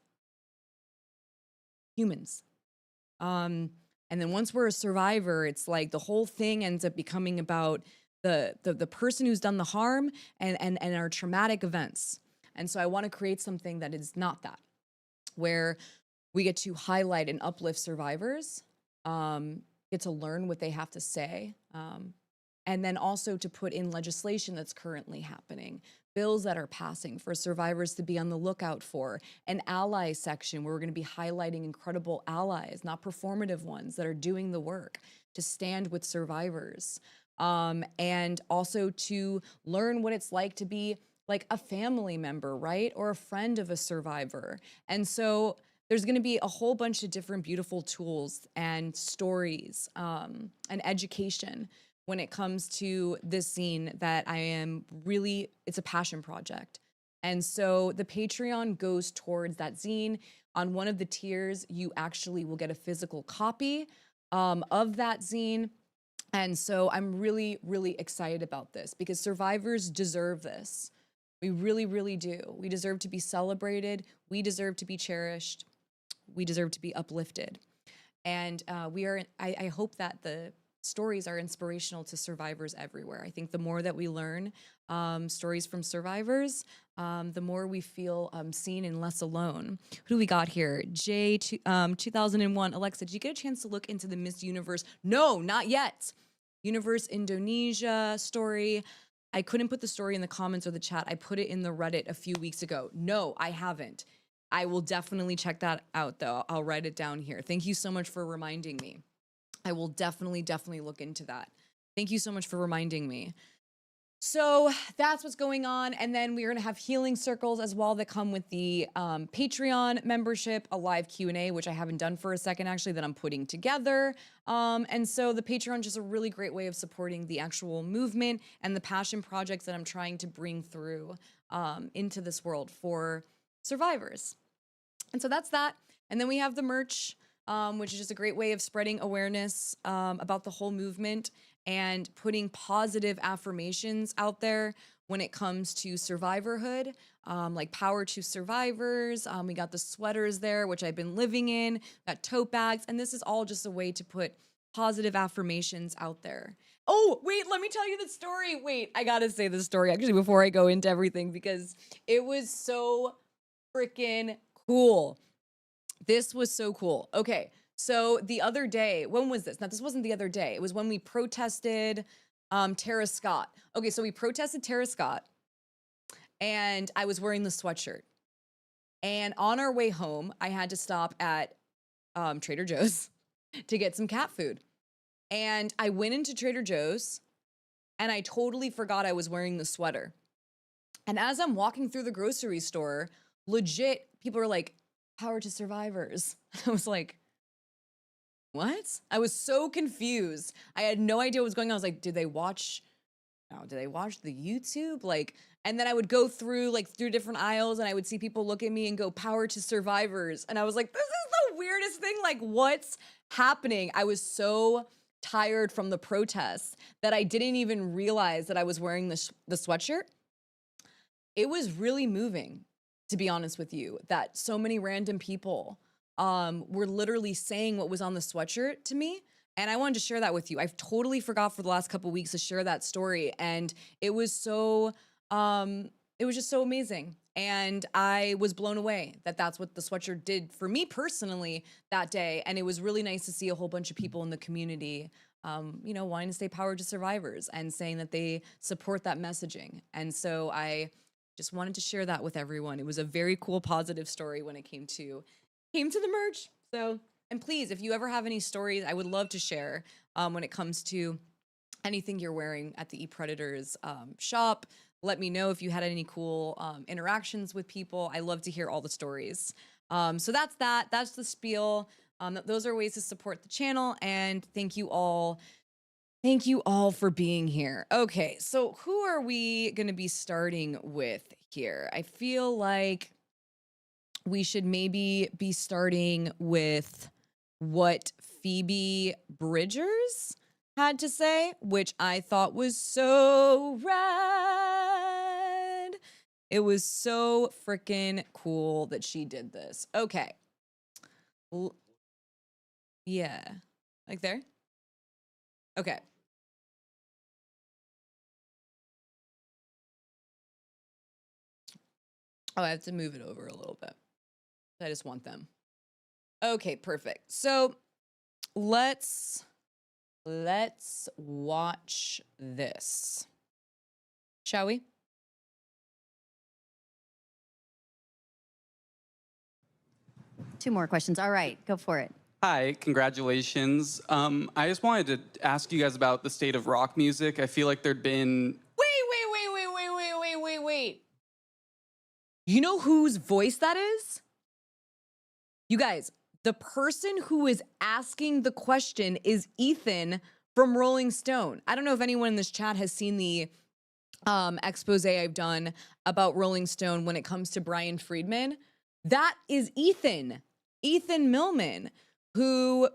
Humans. And then once we're a survivor, it's like the whole thing ends up becoming about the person who's done the harm and our traumatic events. And so I want to create something that is not that, where we get to highlight and uplift survivors, get to learn what they have to say, and then also to put in legislation that's currently happening, bills that are passing for survivors to be on the lookout for, an ally section where we're going to be highlighting incredible allies, not performative ones, that are doing the work to stand with survivors, and also to learn what it's like to be like a family member, right? Or a friend of a survivor. And so there's gonna be a whole bunch of different beautiful tools and stories and education when it comes to this zine that I am really, it's a passion project. And so the Patreon goes towards that zine. On one of the tiers, you actually will get a physical copy of that zine. And so I'm really, really excited about this because survivors deserve this. We really, really do. We deserve to be celebrated. We deserve to be cherished. We deserve to be uplifted. And I hope that the stories are inspirational to survivors everywhere. I think the more that we learn stories from survivors, the more we feel seen and less alone. Who do we got here? 2001. Alexa, did you get a chance to look into the Miss Universe? No, not yet. Universe Indonesia story. I couldn't put the story in the comments or the chat. I put it in the Reddit a few weeks ago. No, I haven't. I will definitely check that out though. I'll write it down here. Thank you so much for reminding me. I will definitely look into that. Thank you so much for reminding me. So that's what's going on. And then we're gonna have healing circles as well that come with the Patreon membership, a live Q&A, which I haven't done for a second actually, that I'm putting together. And so the Patreon is just a really great way of supporting the actual movement and the passion projects that I'm trying to bring through into this world for survivors. And so that's that. And then we have the merch, which is just a great way of spreading awareness about the whole movement and putting positive affirmations out there when it comes to survivorhood, like power to survivors. We got the sweaters there, which I've been living in, got tote bags, and this is all just a way to put positive affirmations out there. Oh, wait, let me tell you the story. Wait, I gotta say the story actually before I go into everything because it was so freaking cool. This was so cool. Okay. So the other day, when was this? Now, this wasn't the other day. It was when we protested Tara Scott. Okay, so we protested Tara Scott, and I was wearing the sweatshirt. And on our way home, I had to stop at Trader Joe's to get some cat food. And I went into Trader Joe's, and I totally forgot I was wearing the sweater. And as I'm walking through the grocery store, legit, people are like, power to survivors. I was like, what? I was so confused. I had no idea what was going on. I was like, did they watch the YouTube? Like, and then I would go through different aisles and I would see people look at me and go, power to survivors. And I was like, this is the weirdest thing. Like, what's happening? I was so tired from the protests that I didn't even realize that I was wearing the sweatshirt. It was really moving, to be honest with you, that so many random people were literally saying what was on the sweatshirt to me. And I wanted to share that with you. I've totally forgot for the last couple of weeks to share that story. And it was so, it was just so amazing. And I was blown away that that's what the sweatshirt did for me personally that day. And it was really nice to see a whole bunch of people in the community, wanting to stay powered to survivors and saying that they support that messaging. And so I just wanted to share that with everyone. It was a very cool, positive story when it came to the merch. So, and please, if you ever have any stories, I would love to share when it comes to anything you're wearing at the eatpredators shop. Let me know if you had any cool interactions with people. I love to hear all the stories. So that's that. That's the spiel. Those are ways to support the channel. And thank you all. Thank you all for being here. Okay, so who are we going to be starting with here? I feel like we should maybe be starting with what Phoebe Bridgers had to say, which I thought was so rad. It was so freaking cool that she did this. Okay. Yeah. Like there? Okay. Oh, I have to move it over a little bit. I just want them. Okay, perfect. So let's watch this. Shall we? Two more questions. All right, go for it. Hi, congratulations. I just wanted to ask you guys about the state of rock music. I feel like there'd been... Wait. You know whose voice that is? You guys, the person who is asking the question is Ethan from Rolling Stone. I don't know if anyone in this chat has seen the expose I've done about Rolling Stone when it comes to Brian Friedman. That is Ethan Millman, who,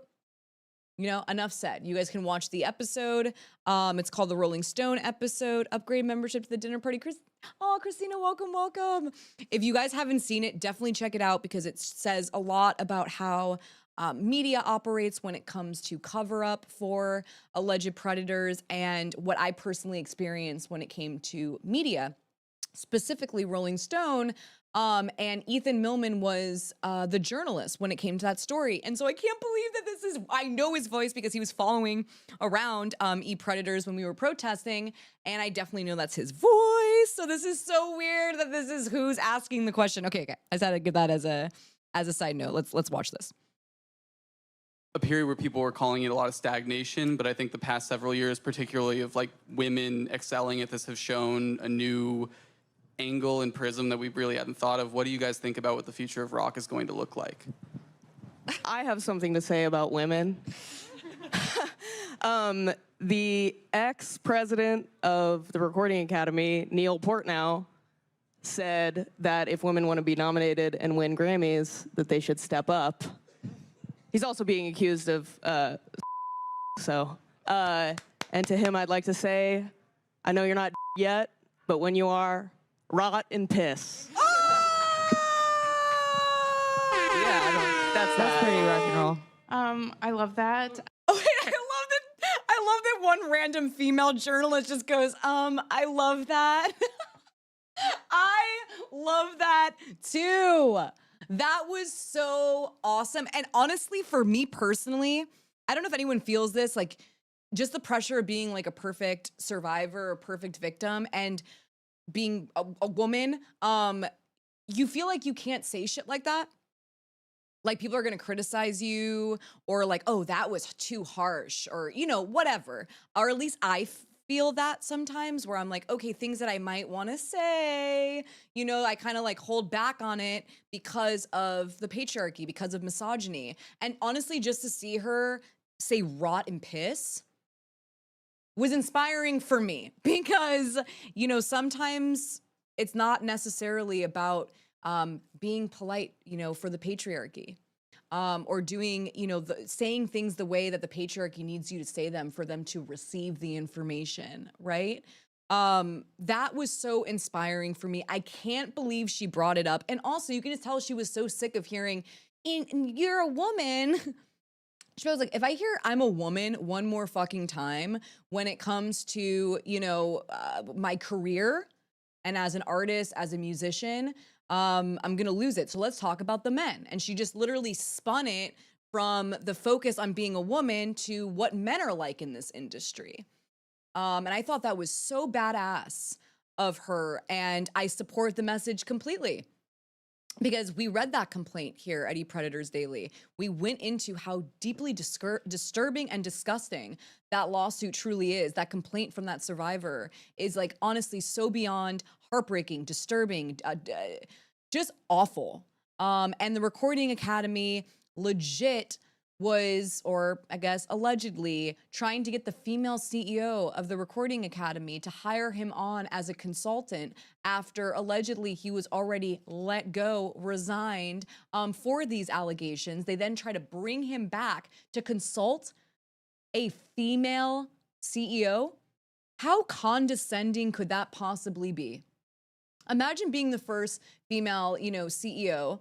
you know, enough said. You guys can watch the episode. It's called the Rolling Stone episode, Upgrade Membership to the Dinner Party. Christina, welcome. If you guys haven't seen it, definitely check it out because it says a lot about how media operates when it comes to cover up for alleged predators and what I personally experienced when it came to media, specifically Rolling Stone. And Ethan Millman was the journalist when it came to that story. And so I can't believe that this is, I know his voice because he was following around Eat Predators when we were protesting. And I definitely know that's his voice. So this is so weird that this is who's asking the question. Okay. I just had to give that as a side note. Let's watch this. A period where people were calling it a lot of stagnation, but I think the past several years, particularly of like women excelling at this, have shown a new angle and prism that we really hadn't thought of. What do you guys think about what the future of rock is going to look like? I have something to say about women. The ex-president of the Recording Academy, Neil Portnow, said that if women want to be nominated and win Grammys, that they should step up. He's also being accused of and to him I'd like to say, I know you're not yet, but when you are, rot and piss. That's pretty rock and roll. I love that. Oh, wait, I love that one random female journalist just goes, I love that. I love that too. That was so awesome. And honestly, for me personally, I don't know if anyone feels this, like just the pressure of being like a perfect survivor, a perfect victim, and being a woman, you feel like you can't say shit like that. Like people are gonna criticize you or like, oh, that was too harsh or, you know, whatever. Or at least I feel that sometimes where I'm like, okay, things that I might wanna say, you know, I kind of like hold back on it because of the patriarchy, because of misogyny. And honestly, just to see her say rot and piss was inspiring for me because, you know, sometimes it's not necessarily about being polite, you know, for the patriarchy, or doing, you know, saying things the way that the patriarchy needs you to say them for them to receive the information, right? That was so inspiring for me. I can't believe she brought it up. And also, you can just tell she was so sick of hearing, you're a woman. She was like, if I hear I'm a woman one more fucking time when it comes to, you know, my career and as an artist, as a musician, I'm gonna lose it. So let's talk about the men. And she just literally spun it from the focus on being a woman to what men are like in this industry. And I thought that was so badass of her. And I support the message completely. Because we read that complaint here at ePredators Daily. We went into how deeply disturbing and disgusting that lawsuit truly is. That complaint from that survivor is like honestly so beyond heartbreaking, disturbing, just awful. And the Recording Academy legit was, or I guess allegedly, trying to get the female CEO of the Recording Academy to hire him on as a consultant after allegedly he was already let go, resigned for these allegations. They then try to bring him back to consult a female CEO. How condescending could that possibly be? Imagine being the first female, you know, CEO.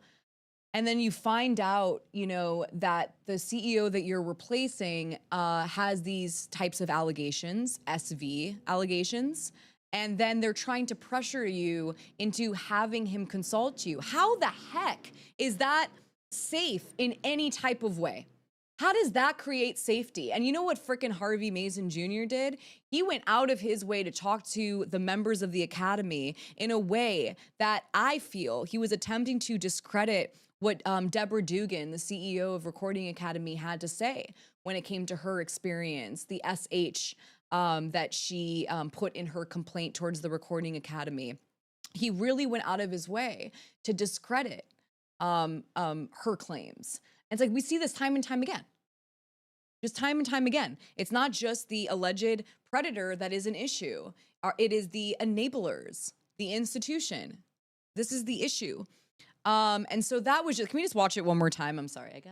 And then you find out, you know, that the CEO that you're replacing has these types of allegations, SV allegations, and then they're trying to pressure you into having him consult you. How the heck is that safe in any type of way? How does that create safety? And you know what frickin' Harvey Mason Jr. did? He went out of his way to talk to the members of the Academy in a way that I feel he was attempting to discredit what Deborah Dugan, the CEO of Recording Academy, had to say when it came to her experience, the SH that she put in her complaint towards the Recording Academy. He really went out of his way to discredit her claims. And it's like, we see this time and time again. Just time and time again. It's not just the alleged predator that is an issue. It is the enablers, the institution. This is the issue. And so that was just, can we just watch it one more time? I'm sorry,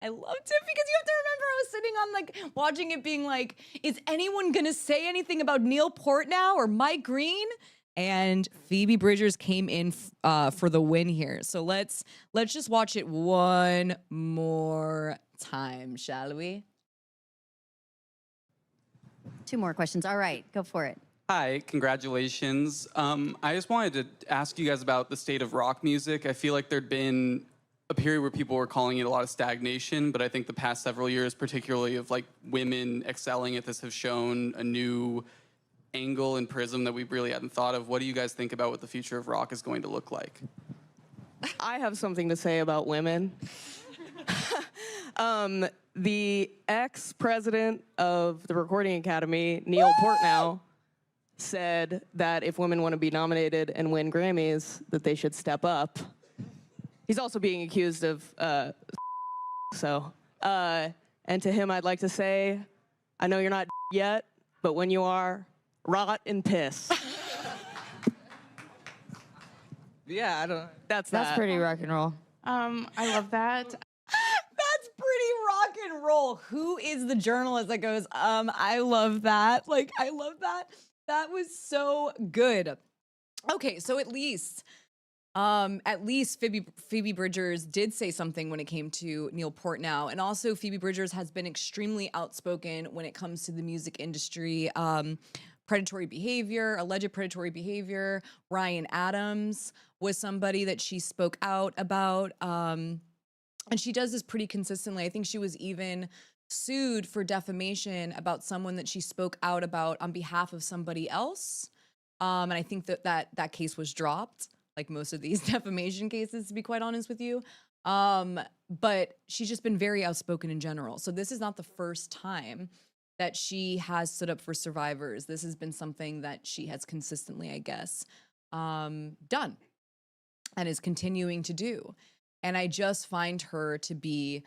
I loved it because you have to remember I was sitting on like watching it being like, is anyone gonna say anything about Neil Portnow or Mike Green? And Phoebe Bridgers came in for the win here. So let's just watch it one more time, shall we? 2 more questions. All right, go for it. Hi, congratulations. I just wanted to ask you guys about the state of rock music. I feel like there'd been a period where people were calling it a lot of stagnation, but I think the past several years, particularly of like women excelling at this, have shown a new angle and prism that we really hadn't thought of. What do you guys think about what the future of rock is going to look like? I have something to say about women. The ex-president of the Recording Academy, Neil Portnow, said that if women want to be nominated and win Grammys, that they should step up. He's also being accused of and to him I'd like to say, I know you're not yet, but when you are, rot and piss. Yeah, I don't. That's pretty rock and roll. I love that. That's pretty rock and roll. Who is the journalist that goes, I love that. Like, I love that. That was so good. Okay, so at least Phoebe Bridgers did say something when it came to Neil Portnow. And also Phoebe Bridgers has been extremely outspoken when it comes to the music industry. Predatory behavior, alleged predatory behavior. Ryan Adams was somebody that she spoke out about. And she does this pretty consistently. I think she was even sued for defamation about someone that she spoke out about on behalf of somebody else. And I think that case was dropped, like most of these defamation cases, to be quite honest with you. But she's just been very outspoken in general. So this is not the first time that she has stood up for survivors. This has been something that she has consistently, I guess, done and is continuing to do. And I just find her to be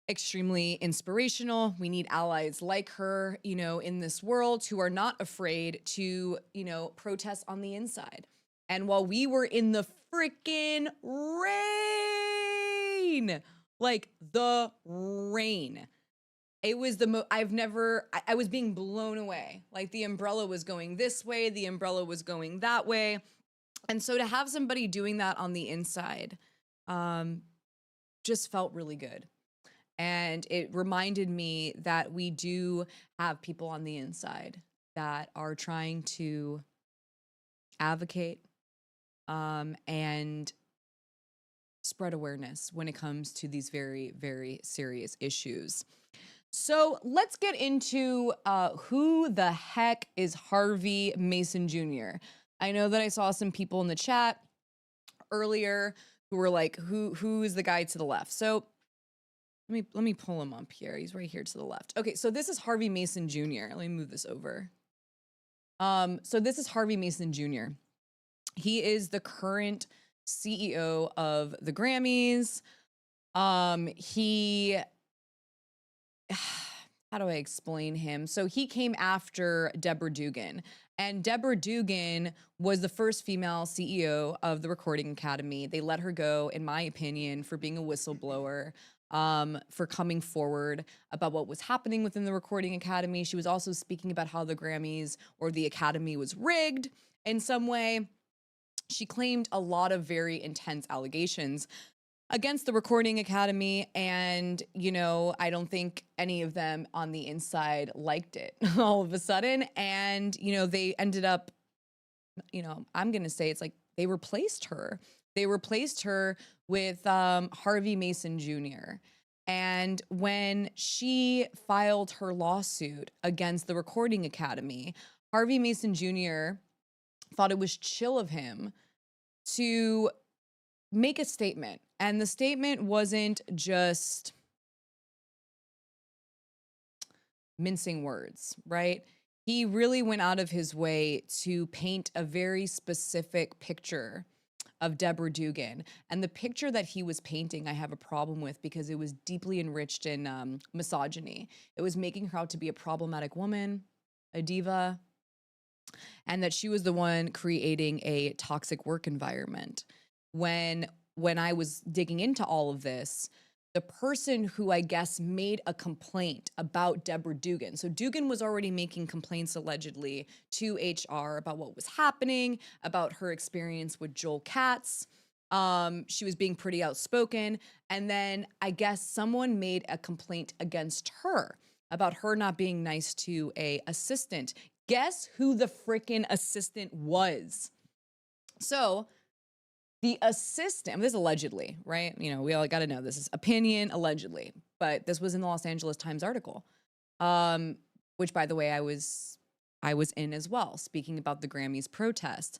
extremely inspirational. We need allies like her, in this world who are not afraid to, protest on the inside. And while we were in the freaking rain, like the rain, it was I was being blown away. Like the umbrella was going this way, the umbrella was going that way. And so to have somebody doing that on the inside just felt really good. And it reminded me that we do have people on the inside that are trying to advocate and spread awareness when it comes to these very, very serious issues. So let's get into who the heck is Harvey Mason Jr. I know that I saw some people in the chat earlier who were like, who is the guy to the left? So let me pull him up here. He's right here to the left. Okay, so this is Harvey Mason Jr. Let me move this over. So this is Harvey Mason Jr. He is the current CEO of the Grammys. How do I explain him? So he came after Deborah Dugan. And Deborah Dugan was the first female CEO of the Recording Academy. They let her go, in my opinion, for being a whistleblower, for coming forward about what was happening within the Recording Academy. She was also speaking about how the Grammys or the Academy was rigged in some way. She claimed a lot of very intense allegations against the Recording Academy, and, I don't think any of them on the inside liked it all of a sudden, and, they ended up, I'm gonna say it's like they replaced her. They replaced her with Harvey Mason Jr., and when she filed her lawsuit against the Recording Academy, Harvey Mason Jr. thought it was chill of him to make a statement. And the statement wasn't just mincing words, right? He really went out of his way to paint a very specific picture of Deborah Dugan. And the picture that he was painting, I have a problem with because it was deeply enriched in misogyny. It was making her out to be a problematic woman, a diva, and that she was the one creating a toxic work environment. when I was digging into all of this, the person who I guess made a complaint about Deborah Dugan. So Dugan was already making complaints allegedly to HR about what was happening, about her experience with Joel Katz. She was being pretty outspoken. And then I guess someone made a complaint against her about her not being nice to a assistant. Guess who the frickin' assistant was? So the assistant, this is allegedly, right? You know, we all got to know this is opinion, allegedly, but this was in the Los Angeles Times article, which, by the way, I was in as well, speaking about the Grammys protest.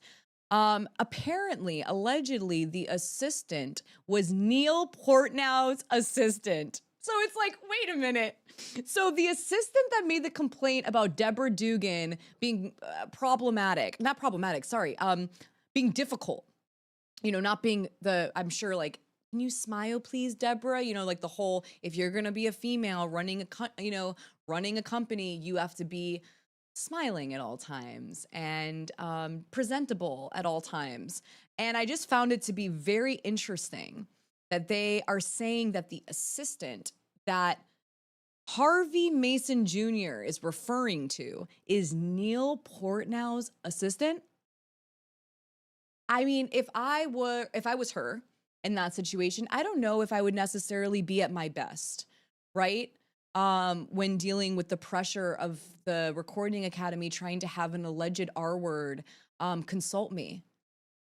Apparently, allegedly, the assistant was Neil Portnow's assistant. So it's like, wait a minute. So the assistant that made the complaint about Deborah Dugan being being difficult, you know, not being I'm sure, like, can you smile, please, Deborah? You know, like the whole, if you're going to be a female running a company, you have to be smiling at all times and presentable at all times. And I just found it to be very interesting that they are saying that the assistant that Harvey Mason Jr. is referring to is Neil Portnow's assistant. I mean, if I was her in that situation, I don't know if I would necessarily be at my best, right? When dealing with the pressure of the Recording Academy trying to have an alleged R word consult me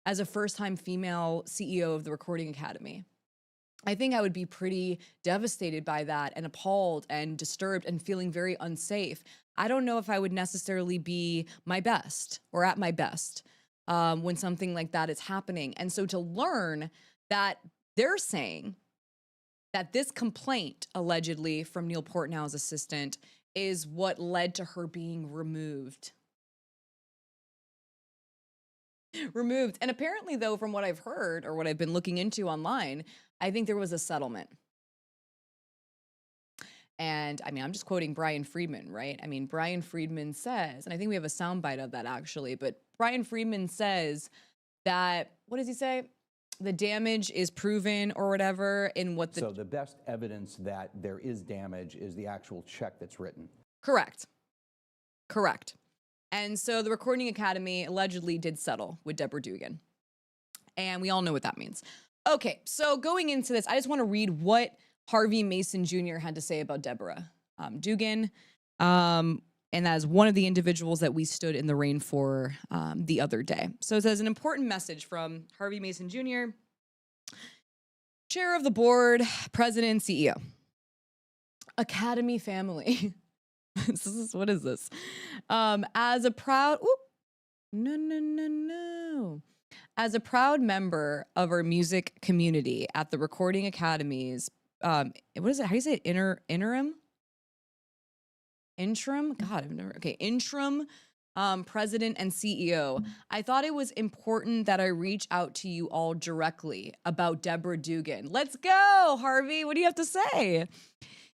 as a first-time female CEO of the Recording Academy. I think I would be pretty devastated by that and appalled and disturbed and feeling very unsafe. I don't know if I would necessarily be my best or at my best when something like that is happening. And so to learn that they're saying that this complaint, allegedly from Neil Portnow's assistant, is what led to her being removed. And apparently, though, from what I've heard or what I've been looking into online, I think there was a settlement. And I mean, I'm just quoting Brian Friedman, right? I mean, Brian Friedman says, and I think we have a soundbite of that actually, but Brian Friedman says that, what does he say? The damage is proven or whatever in what the... So the best evidence that there is damage is the actual check that's written. Correct. And so the Recording Academy allegedly did settle with Deborah Dugan. And we all know what that means. Okay, so going into this, I just want to read what Harvey Mason Jr. had to say about Deborah Dugan. And that is one of the individuals that we stood in the rain for the other day. So it says, an important message from Harvey Mason Jr., chair of the board, president, CEO. Academy family. What is this? As a proud, As a proud member of our music community at the Recording Academy's, what is it? How do you say it? Interim? God, I've never, okay. Interim president and CEO. I thought it was important that I reach out to you all directly about Deborah Dugan. Let's go, Harvey. What do you have to say?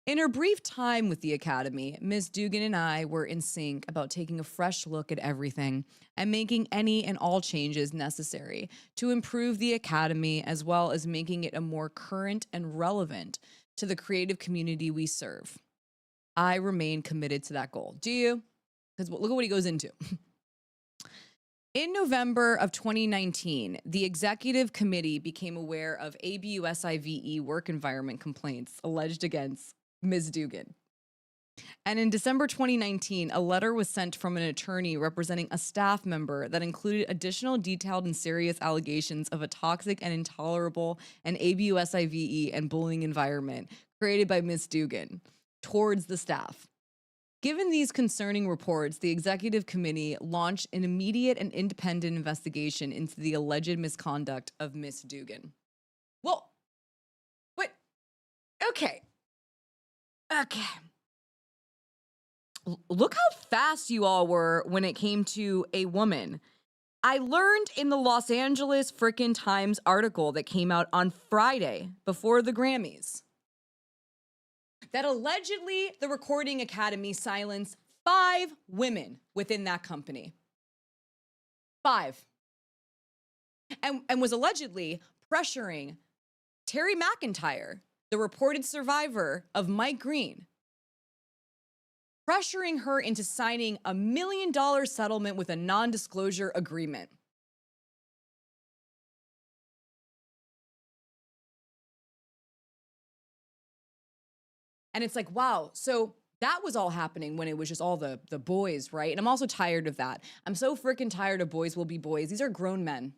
In her brief time with the Academy, Ms. Dugan and I were in sync about taking a fresh look at everything and making any and all changes necessary to improve the Academy, as well as making it a more current and relevant to the creative community we serve. I remain committed to that goal. Do you? Because look at what he goes into. In November of 2019, the executive committee became aware of ABUSIVE work environment complaints alleged against Ms. Dugan. And in December 2019, a letter was sent from an attorney representing a staff member that included additional detailed and serious allegations of a toxic and intolerable and ABUSIVE and bullying environment created by Ms. Dugan towards the staff. Given these concerning reports, the executive committee launched an immediate and independent investigation into the alleged misconduct of Ms. Dugan. Well, but, okay. Look how fast you all were when it came to a woman. I learned in the Los Angeles frickin' Times article that came out on Friday before the Grammys that allegedly the Recording Academy silenced 5 women within that company. 5. and was allegedly pressuring Terry McIntyre, the reported survivor of Mike Green, pressuring her into signing a $1 million settlement with a non-disclosure agreement. And it's like, wow, so that was all happening when it was just all the boys, right? And I'm also tired of that. I'm so freaking tired of boys will be boys. These are grown men.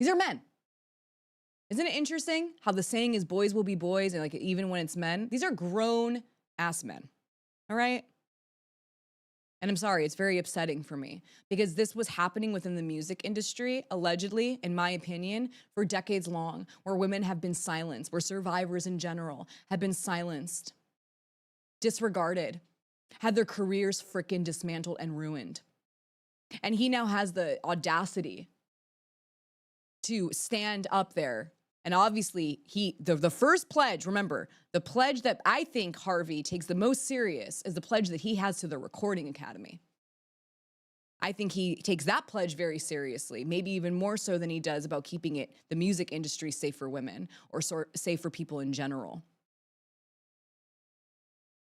These are men. Isn't it interesting how the saying is boys will be boys, and like even when it's men? These are grown ass men, all right? And I'm sorry, it's very upsetting for me because this was happening within the music industry, allegedly, in my opinion, for decades long, where women have been silenced, where survivors in general have been silenced, disregarded, had their careers frickin' dismantled and ruined. And he now has the audacity to stand up there. And obviously, the first pledge, remember, the pledge that I think Harvey takes the most serious is the pledge that he has to the Recording Academy. I think he takes that pledge very seriously, maybe even more so than he does about keeping the music industry safe for women or safe for people in general.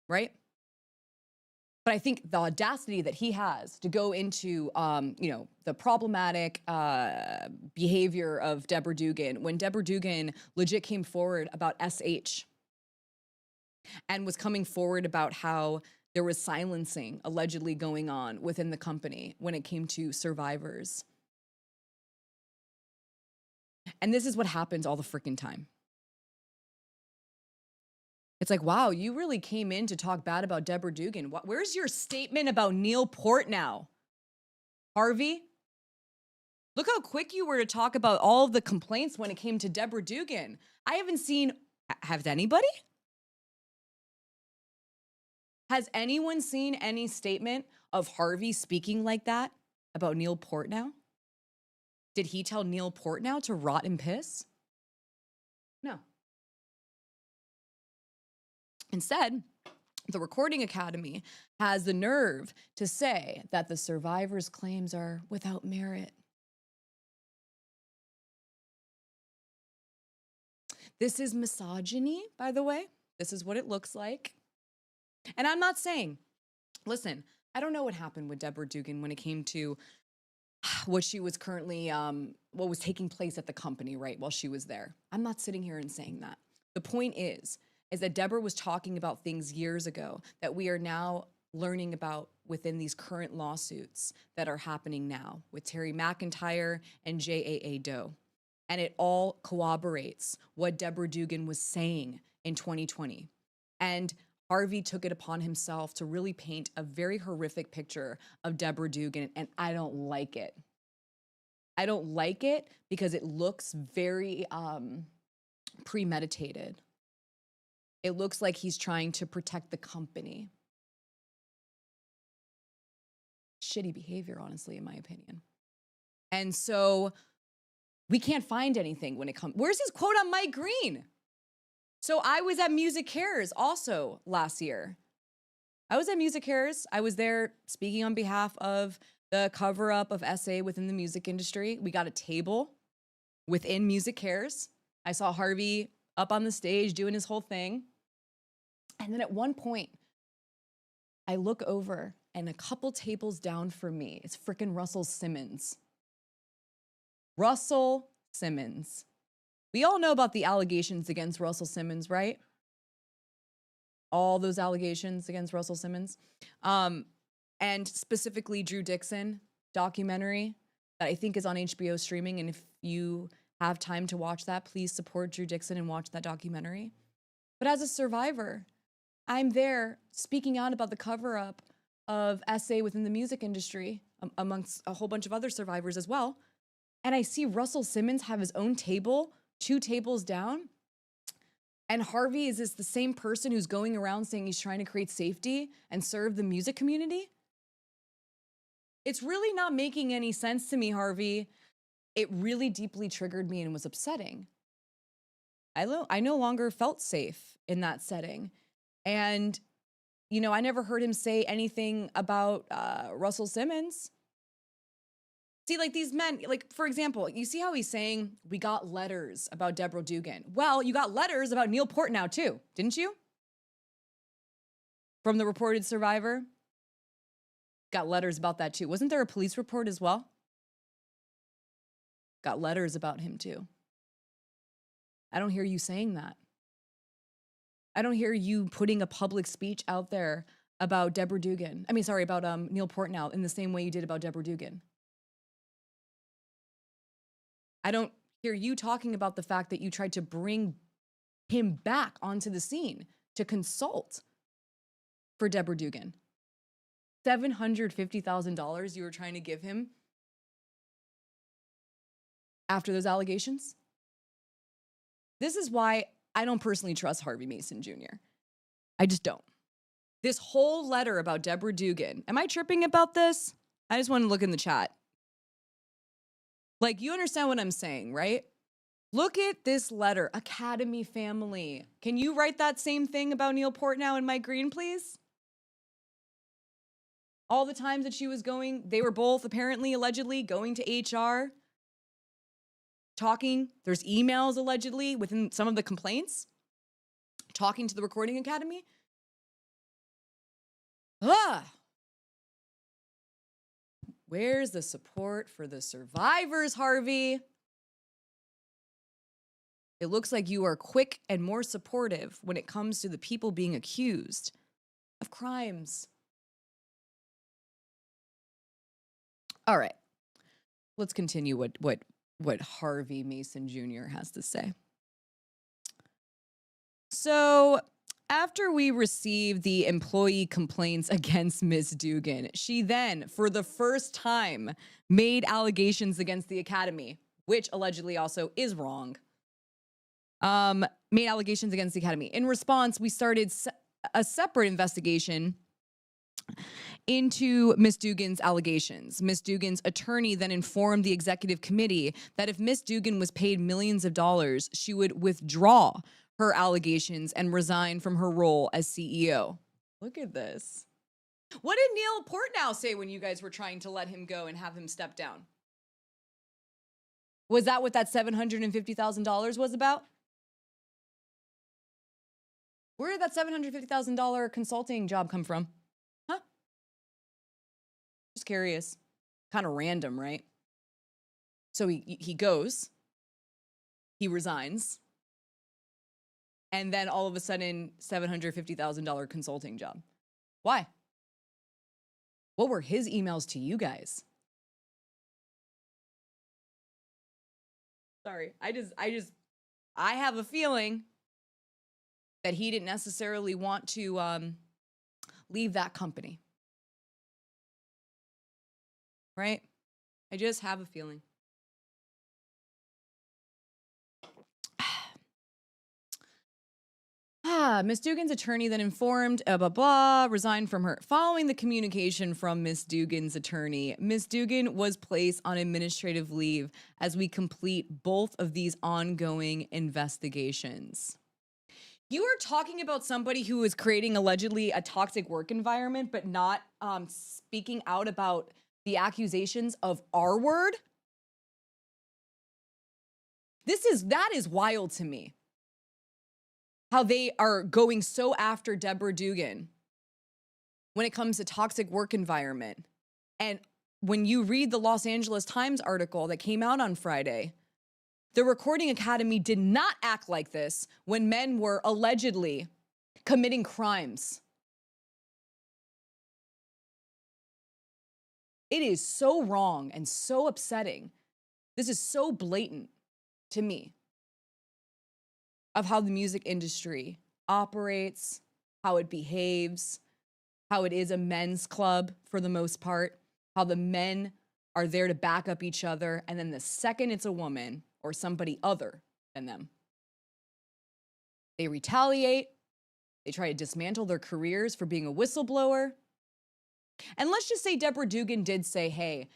Right? But I think the audacity that he has to go into, the problematic behavior of Deborah Dugan, when Deborah Dugan legit came forward about SH and was coming forward about how there was silencing allegedly going on within the company when it came to survivors. And this is what happens all the freaking time. It's like, wow, you really came in to talk bad about Deborah Dugan. Where's your statement about Neil Portnow? Harvey? Look how quick you were to talk about all of the complaints when it came to Deborah Dugan. I haven't seen, has anybody? Has anyone seen any statement of Harvey speaking like that about Neil Portnow? Did he tell Neil Portnow to rot and piss? No. Instead, the Recording Academy has the nerve to say that the survivors' claims are without merit. This is misogyny, by the way. This is what it looks like. And I'm not saying, listen, I don't know what happened with Deborah Dugan when it came to what she was currently, what was taking place at the company, right, while she was there. I'm not sitting here and saying that. The point is that Deborah was talking about things years ago that we are now learning about within these current lawsuits that are happening now with Terry McIntyre and JAA Doe. And it all corroborates what Deborah Dugan was saying in 2020. And Harvey took it upon himself to really paint a very horrific picture of Deborah Dugan, and I don't like it. I don't like it because it looks very premeditated. It looks like he's trying to protect the company. Shitty behavior, honestly, in my opinion. And so we can't find anything when it comes. Where's his quote on Mike Green? So I was at Music Cares also last year. I was at Music Cares. I was there speaking on behalf of the cover-up of SA within the music industry. We got a table within Music Cares. I saw Harvey up on the stage doing his whole thing. And then at one point, I look over and a couple tables down from me, it's frickin' Russell Simmons. Russell Simmons. We all know about the allegations against Russell Simmons, right? All those allegations against Russell Simmons. And specifically Drew Dixon documentary that I think is on HBO streaming. And if you have time to watch that, please support Drew Dixon and watch that documentary. But as a survivor, I'm there speaking out about the cover-up of SA within the music industry, amongst a whole bunch of other survivors as well. And I see Russell Simmons have his own table, 2 tables down. And Harvey is the same person who's going around saying he's trying to create safety and serve the music community. It's really not making any sense to me, Harvey. It really deeply triggered me and was upsetting. I no longer felt safe in that setting. And, I never heard him say anything about Russell Simmons. See, like these men, like for example, you see how he's saying, we got letters about Deborah Dugan. Well, you got letters about Neil Portnow too, didn't you? From the reported survivor. Got letters about that too. Wasn't there a police report as well? Got letters about him too. I don't hear you saying that. I don't hear you putting a public speech out there about Deborah Dugan. About Neil Portnow in the same way you did about Deborah Dugan. I don't hear you talking about the fact that you tried to bring him back onto the scene to consult for Deborah Dugan. $750,000 you were trying to give him after those allegations. This is why I don't personally trust Harvey Mason Jr. I just don't. This whole letter about Deborah Dugan, am I tripping about this? I just want to look in the chat. Like, you understand what I'm saying, right? Look at this letter, Academy family. Can you write that same thing about Neil Portnow and Mike Green, please? All the times that she was going, they were both apparently, allegedly, going to HR, talking. There's emails, allegedly, within some of the complaints, talking to the Recording Academy. Where's the support for the survivors, Harvey? It looks like you are quick and more supportive when it comes to the people being accused of crimes. All right, let's continue what Harvey Mason Jr. has to say. So, after we received the employee complaints against Ms. Dugan, she then, for the first time, made allegations against the Academy, which allegedly also is wrong. Made allegations against the Academy. In response, we started a separate investigation into Ms. Dugan's allegations. Ms. Dugan's attorney then informed the executive committee that if Ms. Dugan was paid millions of dollars, she would withdraw her allegations and resign from her role as CEO. Look at this. What did Neil Portnow say when you guys were trying to let him go and have him step down? Was that what that $750,000 was about? Where did that $750,000 consulting job come from? Huh? Just curious. Kind of random, right? So he goes, he resigns, and then all of a sudden, $750,000 consulting job. Why? What were his emails to you guys? Sorry, I have a feeling that he didn't necessarily want to leave that company. Right? I just have a feeling. Ms. Dugan's attorney then informed, resigned from her. Following the communication from Ms. Dugan's attorney, Ms. Dugan was placed on administrative leave as we complete both of these ongoing investigations. You are talking about somebody who is creating allegedly a toxic work environment, but not speaking out about the accusations of R word? That is wild to me. How they are going so after Deborah Dugan when it comes to toxic work environment. And when you read the Los Angeles Times article that came out on Friday, the Recording Academy did not act like this when men were allegedly committing crimes. It is so wrong and so upsetting. This is so blatant to me of how the music industry operates, how it behaves, how it is a men's club for the most part, how the men are there to back up each other, and then the second it's a woman or somebody other than them, they retaliate, they try to dismantle their careers for being a whistleblower. And let's just say Deborah Dugan did say, hey,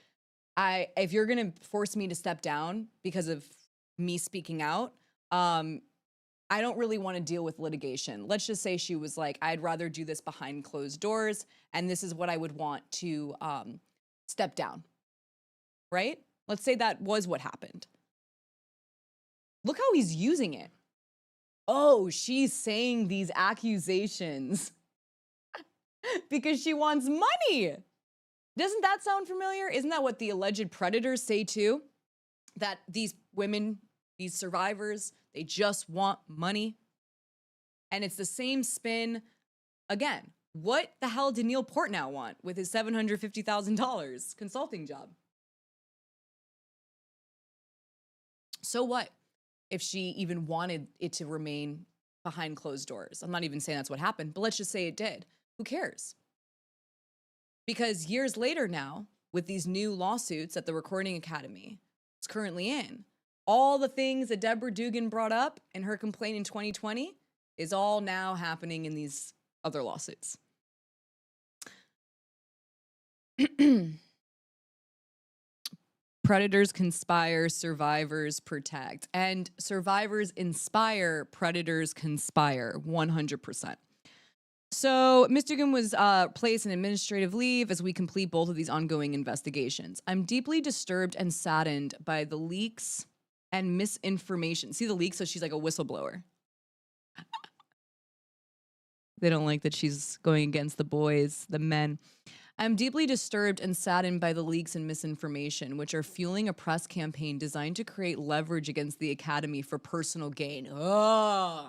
if you're gonna force me to step down because of me speaking out, I don't really want to deal with litigation. Let's just say she was like, I'd rather do this behind closed doors, and this is what I would want to step down. right? Let's say that was what happened. Look how he's using it. Oh, she's saying these accusations because she wants money. Doesn't that sound familiar? Isn't that what the alleged predators say too? That these women, these survivors, they just want money. And it's the same spin again. What the hell did Neil Portnow want with his $750,000 consulting job? So what if she even wanted it to remain behind closed doors? I'm not even saying that's what happened, but let's just say it did. Who cares? Because years later now, with these new lawsuits that the Recording Academy is currently in, all the things that Deborah Dugan brought up in her complaint in 2020 is all now happening in these other lawsuits. Predators conspire, survivors protect. And survivors inspire, predators conspire, 100%. So Ms. Dugan was placed in administrative leave as we complete both of these ongoing investigations. I'm deeply disturbed and saddened by the leaks and misinformation. See the leaks? So she's like a whistleblower. They don't like that she's going against the boys, the men. I'm deeply disturbed and saddened by the leaks and misinformation, which are fueling a press campaign designed to create leverage against the Academy for personal gain. Ugh.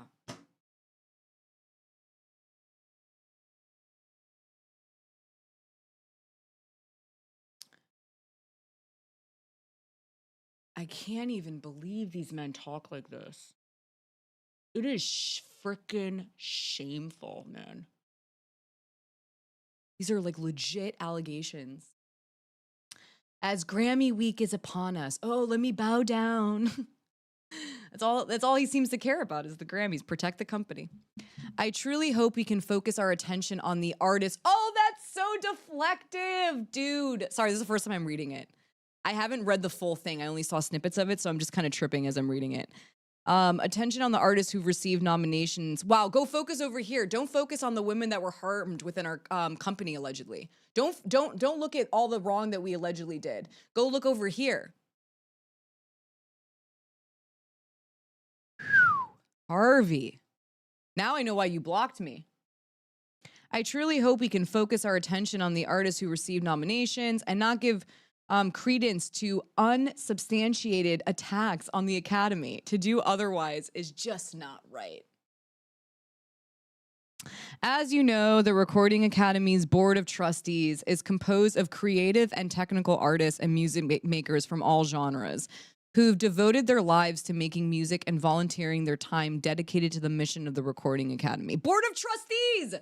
I can't even believe these men talk like this. It is freaking shameful, man. These are like legit allegations. As Grammy week is upon us, oh, let me bow down. That's all he seems to care about is the Grammys. Protect the company. I truly hope we can focus our attention on the artist. Oh, that's so deflective, dude. Sorry, this is the first time I'm reading it. I haven't read the full thing. I only saw snippets of it, so I'm just kind of tripping as I'm reading it. Attention on the artists who've received nominations. Wow, go focus over here. Don't focus on the women that were harmed within our company allegedly. Don't look at all the wrong that we allegedly did. Go look over here. Harvey. Now I know why you blocked me. I truly hope we can focus our attention on the artists who received nominations and not give credence to unsubstantiated attacks on the Academy. To do otherwise is just not right. As you know, the Recording Academy's Board of Trustees is composed of creative and technical artists and music makers from all genres who've devoted their lives to making music and volunteering their time dedicated to the mission of the Recording Academy. Board of Trustees!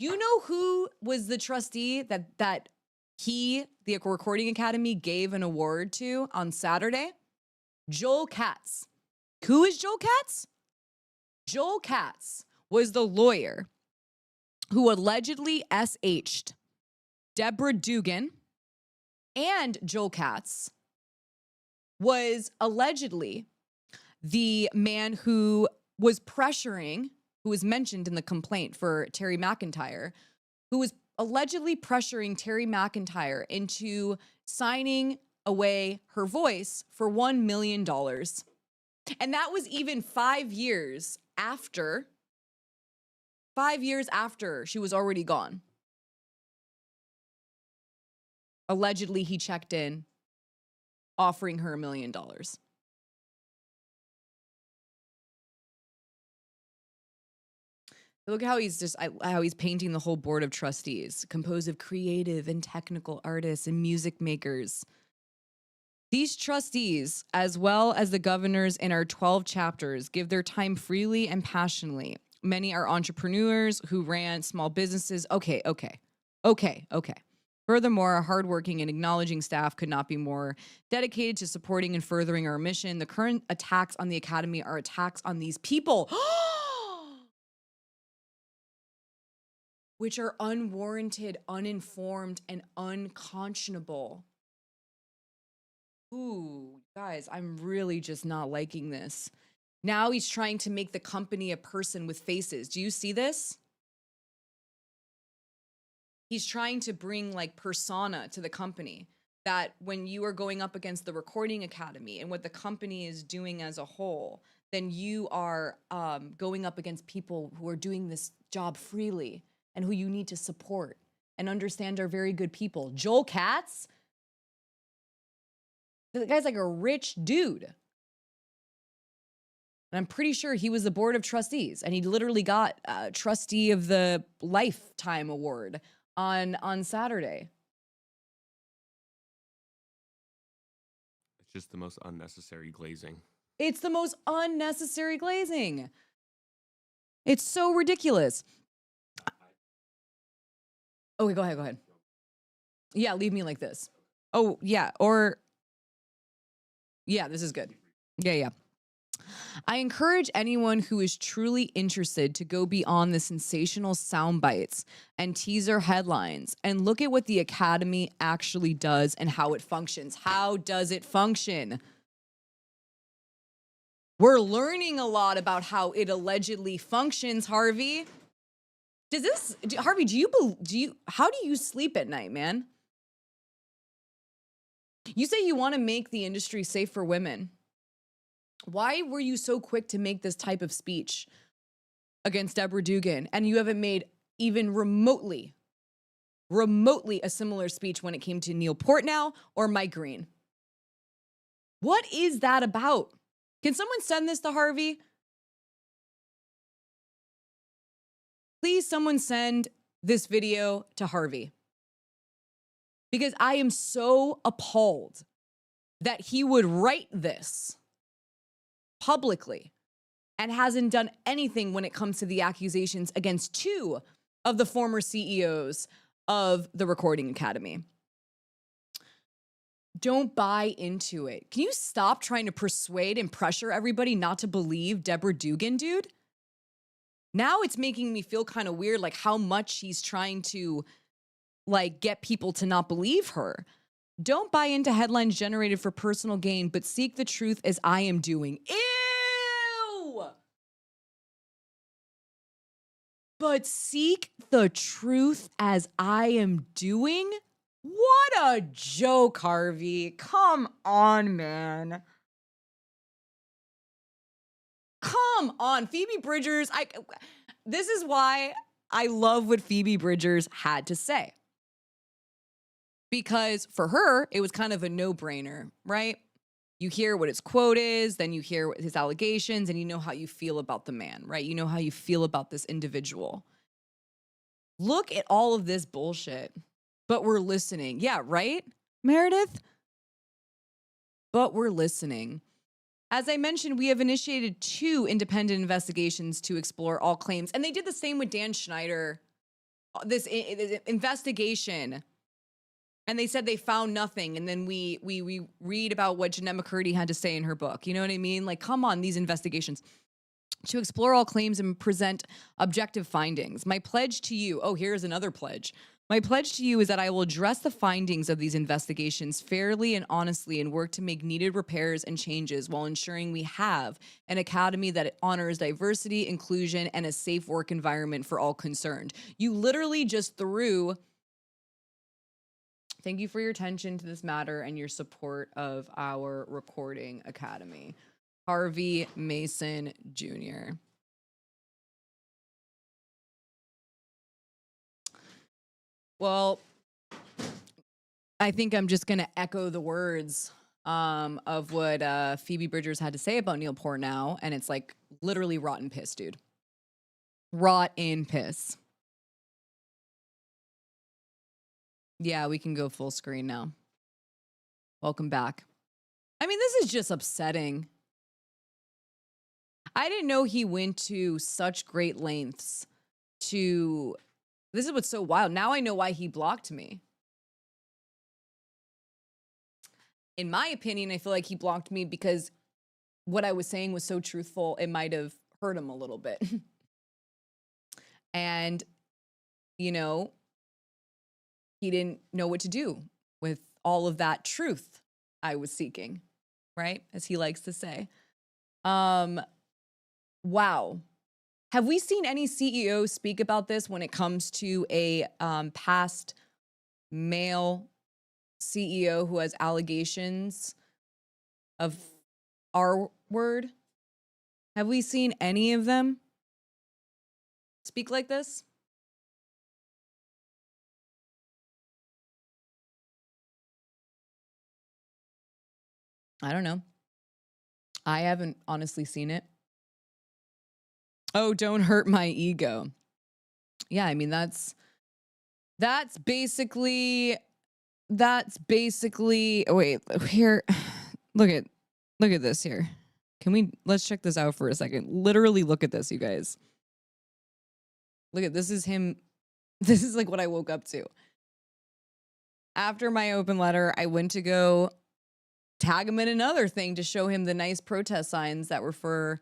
You know who was the trustee that the Recording Academy, gave an award to on Saturday? Joel Katz. Who is Joel Katz? Joel Katz was the lawyer who allegedly SH'd Deborah Dugan, and Joel Katz was allegedly the man who was pressuring, who was mentioned in the complaint for Terry McIntyre, who was allegedly pressuring Terry McIntyre into signing away her voice for $1 million. And that was even 5 years after she was already gone. Allegedly, he checked in, offering her $1 million. Look how he's painting the whole board of trustees, composed of creative and technical artists and music makers. These trustees, as well as the governors in our 12 chapters, give their time freely and passionately. Many are entrepreneurs who ran small businesses. Okay. Furthermore, our hardworking and acknowledging staff could not be more dedicated to supporting and furthering our mission. The current attacks on the Academy are attacks on these people. Which are unwarranted, uninformed, and unconscionable. Ooh, guys, I'm really just not liking this. Now he's trying to make the company a person with faces. Do you see this? He's trying to bring like persona to the company. that when you are going up against the Recording Academy and what the company is doing as a whole, then you are going up against people who are doing this job freely and who you need to support and understand are very good people. Joel Katz, the guy's like a rich dude. And I'm pretty sure he was the board of trustees, and he literally got trustee of the lifetime award on Saturday. It's just the most unnecessary glazing. It's the most unnecessary glazing. It's so ridiculous. Okay, go ahead. Yeah, leave me like this. Oh, yeah, or yeah, this is good. Yeah. I encourage anyone who is truly interested to go beyond the sensational sound bites and teaser headlines and look at what the Academy actually does and how it functions. How does it function? We're learning a lot about how it allegedly functions, Harvey. Harvey, how do you sleep at night, man? You say you want to make the industry safe for women. Why were you so quick to make this type of speech against Deborah Dugan, and you haven't made even remotely a similar speech when it came to Neil Portnow or Mike Green? What is that about? Can someone send this to Harvey? Please, someone send this video to Harvey. Because I am so appalled that he would write this publicly and hasn't done anything when it comes to the accusations against two of the former CEOs of the Recording Academy. Don't buy into it. Can you stop trying to persuade and pressure everybody not to believe Deborah Dugan, dude? Now it's making me feel kind of weird, like how much he's trying to get people to not believe her. Don't buy into headlines generated for personal gain, but seek the truth as I am doing. Ew! But seek the truth as I am doing? What a joke, Harvey. Come on, man. Come on, Phoebe Bridgers. This is why I love what Phoebe Bridgers had to say. Because for her, it was kind of a no-brainer, right? You hear what his quote is, then you hear his allegations, and you know how you feel about the man, right? You know how you feel about this individual. Look at all of this bullshit. But we're listening. Yeah, right, Meredith? But we're listening. As I mentioned, we have initiated 2 independent investigations to explore all claims. And they did the same with Dan Schneider. This investigation. And they said they found nothing. And then we read about what Jeanette McCurdy had to say in her book. You know what I mean? Like, come on, these investigations. To explore all claims and present objective findings. My pledge to you, here's another pledge. My pledge to you is that I will address the findings of these investigations fairly and honestly and work to make needed repairs and changes while ensuring we have an academy that honors diversity, inclusion, and a safe work environment for all concerned. You literally just threw, thank you for your attention to this matter and your support of our Recording Academy. Harvey Mason Jr. Well, I think I'm just going to echo the words of what Phoebe Bridgers had to say about Neil Portnow, and it's like literally rotten piss, dude. Rotten piss. Yeah, we can go full screen now. Welcome back. I mean, this is just upsetting. I didn't know he went to such great lengths to... This is what's so wild. Now I know why he blocked me. In my opinion, I feel like he blocked me because what I was saying was so truthful, it might have hurt him a little bit. And, you know, he didn't know what to do with all of that truth I was seeking, right? As he likes to say. Wow. Have we seen any CEOs speak about this when it comes to a past male CEO who has allegations of R word? Have we seen any of them speak like this? I don't know. I haven't honestly seen it. Oh, don't hurt my ego. Yeah, I mean that's basically oh, wait, here. Look at this here. Let's check this out for a second. Literally look at this, you guys. Look at this is him. This is like what I woke up to. After my open letter, I went to go tag him in another thing to show him the nice protest signs that were for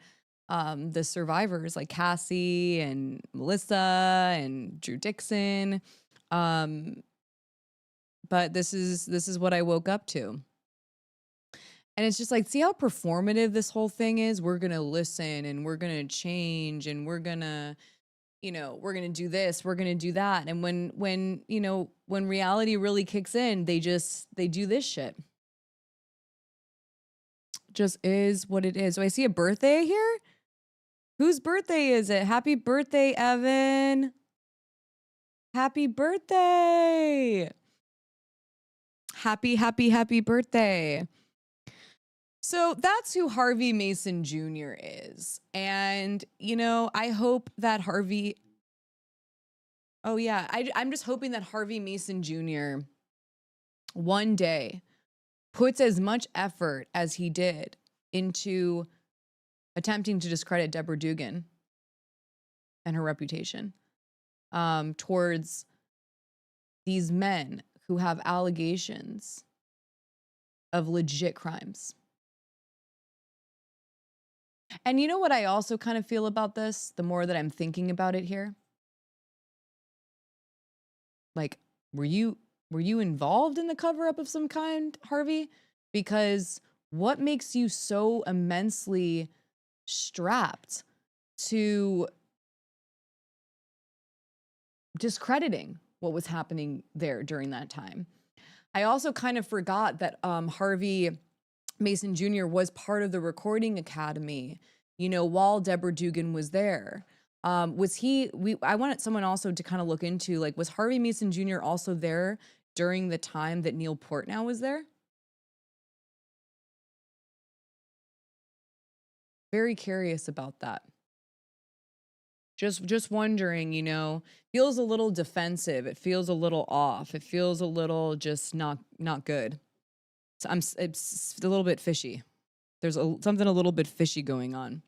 the survivors like Cassie and Melissa and Drew Dixon. But this is what I woke up to. And it's just like, see how performative this whole thing is? We're going to listen and we're going to change and we're going to, we're going to do this, we're going to do that. And when reality really kicks in, they do this shit. Just is what it is. So I see a birthday here. Whose birthday is it? Happy birthday, Evan. Happy birthday. Happy birthday. So that's who Harvey Mason Jr. is. And, I hope that Harvey... Oh, yeah. I'm just hoping that Harvey Mason Jr. one day puts as much effort as he did into attempting to discredit Deborah Dugan and her reputation towards these men who have allegations of legit crimes. And you know what I also kind of feel about this, the more that I'm thinking about it here? Like, were you involved in the cover-up of some kind, Harvey? Because what makes you so immensely strapped to discrediting what was happening there during that time? I also kind of forgot that Harvey Mason Jr. was part of the Recording Academy, while Deborah Dugan was there. I wanted someone also to kind of look into, like, was Harvey Mason Jr. also there during the time that Neil Portnow was there? Very curious about that. Just wondering, feels a little defensive. It feels a little off. It feels a little just not good. So it's a little bit fishy. There's something a little bit fishy going on.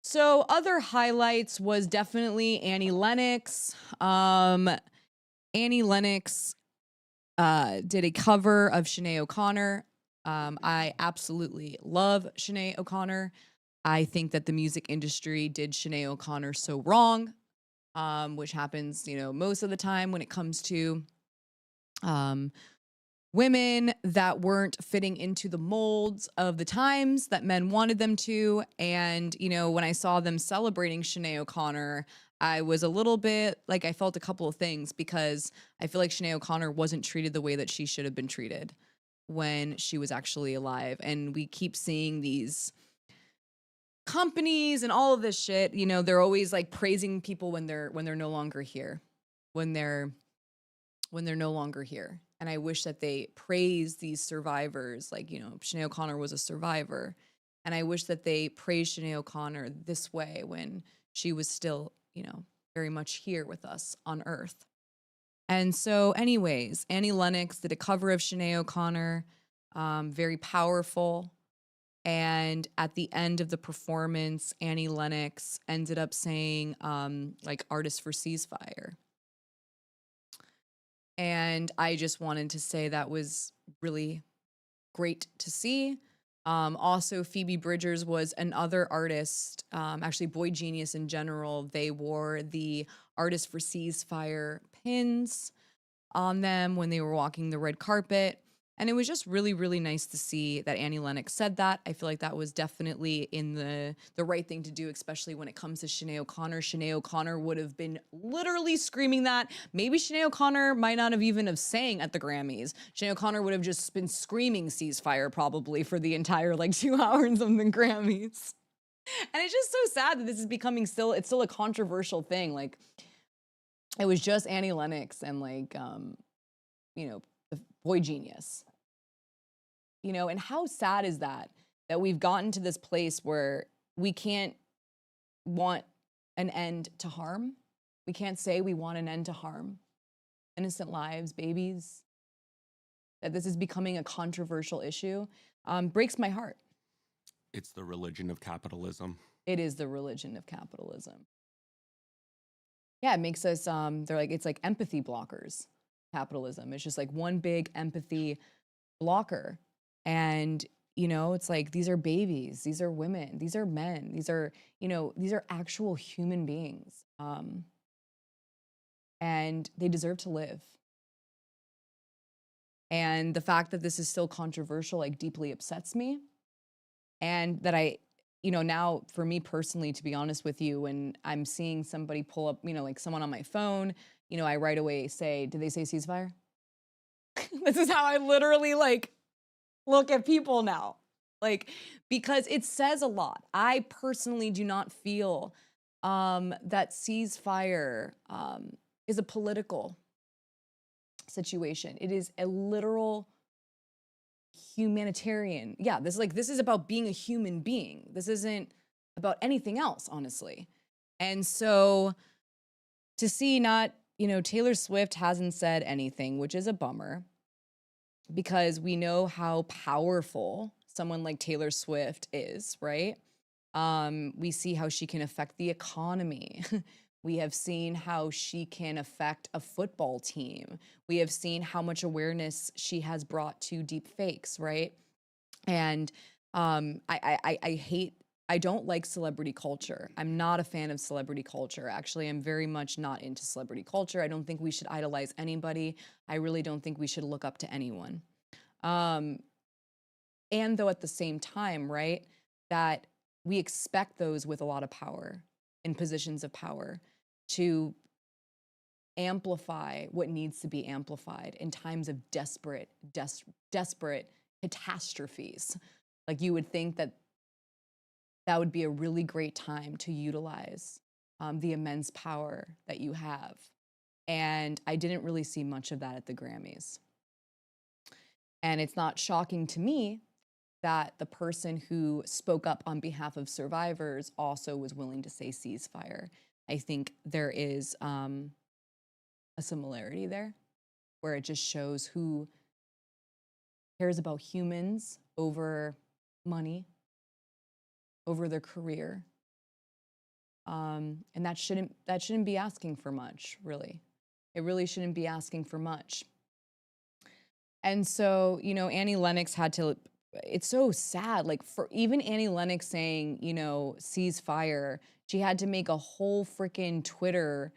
So other highlights was definitely Annie Lennox. Annie Lennox did a cover of Sinead O'Connor. I absolutely love Sinead O'Connor. I think that the music industry did Sinead O'Connor so wrong, which happens, most of the time when it comes to women that weren't fitting into the molds of the times that men wanted them to. And, when I saw them celebrating Sinead O'Connor, I was a little bit like, I felt a couple of things, because I feel like Sinead O'Connor wasn't treated the way that she should have been treated when she was actually alive. And we keep seeing these companies and all of this shit, they're always like praising people when they're no longer here, when they're no longer here. And I wish that they praise these survivors, like, Sinead O'Connor was a survivor. And I wish that they praised Sinead O'Connor this way when she was still, very much here with us on Earth. And so anyways, Annie Lennox did a cover of Sinead O'Connor, very powerful. And at the end of the performance, Annie Lennox ended up saying, like, Artists for Ceasefire. And I just wanted to say that was really great to see. Also, Phoebe Bridgers was another artist, actually Boy Genius in general. They wore the Artists for Ceasefire pins on them when they were walking the red carpet. And it was just really, really nice to see that Annie Lennox said that. I feel like that was definitely in the right thing to do, especially when it comes to Sinead O'Connor. Sinead O'Connor would have been literally screaming that. Maybe Sinead O'Connor might not have even have sang at the Grammys. Sinead O'Connor would have just been screaming ceasefire probably for the entire like 2 hours of the Grammys. And it's just so sad that this is becoming it's still a controversial thing. Like, it was just Annie Lennox and like, the Boy Genius. And how sad is that we've gotten to this place where we can't want an end to harm. We can't say we want an end to harm. Innocent lives, babies. That this is becoming a controversial issue breaks my heart. It's the religion of capitalism. It is the religion of capitalism. Yeah, it makes us, it's like empathy blockers, capitalism. It's just like one big empathy blocker. And, it's like, these are babies, these are women, these are men, these are actual human beings. And they deserve to live. And the fact that this is still controversial, like, deeply upsets me. And that now for me personally, to be honest with you, when I'm seeing somebody pull up, like someone on my phone, I right away say, did they say ceasefire? This is how I literally like look at people now. Like, because it says a lot. I personally do not feel that ceasefire is a political situation. It is a literal humanitarian. Yeah, this is about being a human being. This isn't about anything else, honestly. And so to see Taylor Swift hasn't said anything, which is a bummer, because we know how powerful someone like Taylor Swift is, right? We see how she can affect the economy. We have seen how she can affect a football team. We have seen how much awareness she has brought to deep fakes, right? And I don't like celebrity culture. I'm not a fan of celebrity culture. Actually, I'm very much not into celebrity culture. I don't think we should idolize anybody. I really don't think we should look up to anyone. And though at the same time, right, that we expect those with a lot of power, in positions of power, to amplify what needs to be amplified in times of desperate catastrophes. Like, you would think that would be a really great time to utilize the immense power that you have. And I didn't really see much of that at the Grammys. And it's not shocking to me that the person who spoke up on behalf of survivors also was willing to say ceasefire. I think there is a similarity there, where it just shows who cares about humans over money, over their career. And that shouldn't be asking for much, really. It really shouldn't be asking for much. And so, Annie Lennox had to, it's so sad. Like, for even Annie Lennox saying, ceasefire, she had to make a whole freaking Twitter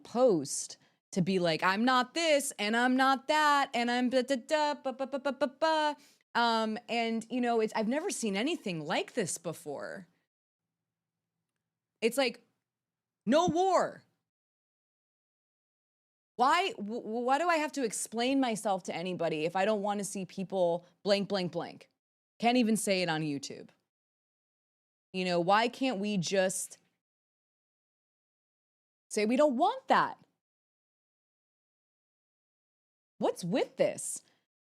post to be like, I'm not this and I'm not that and I'm and I've never seen anything like this before. It's like, no war. Why do I have to explain myself to anybody if I don't want to see people blank, blank, blank? Can't even say it on YouTube. Why can't we just say we don't want that? What's with this?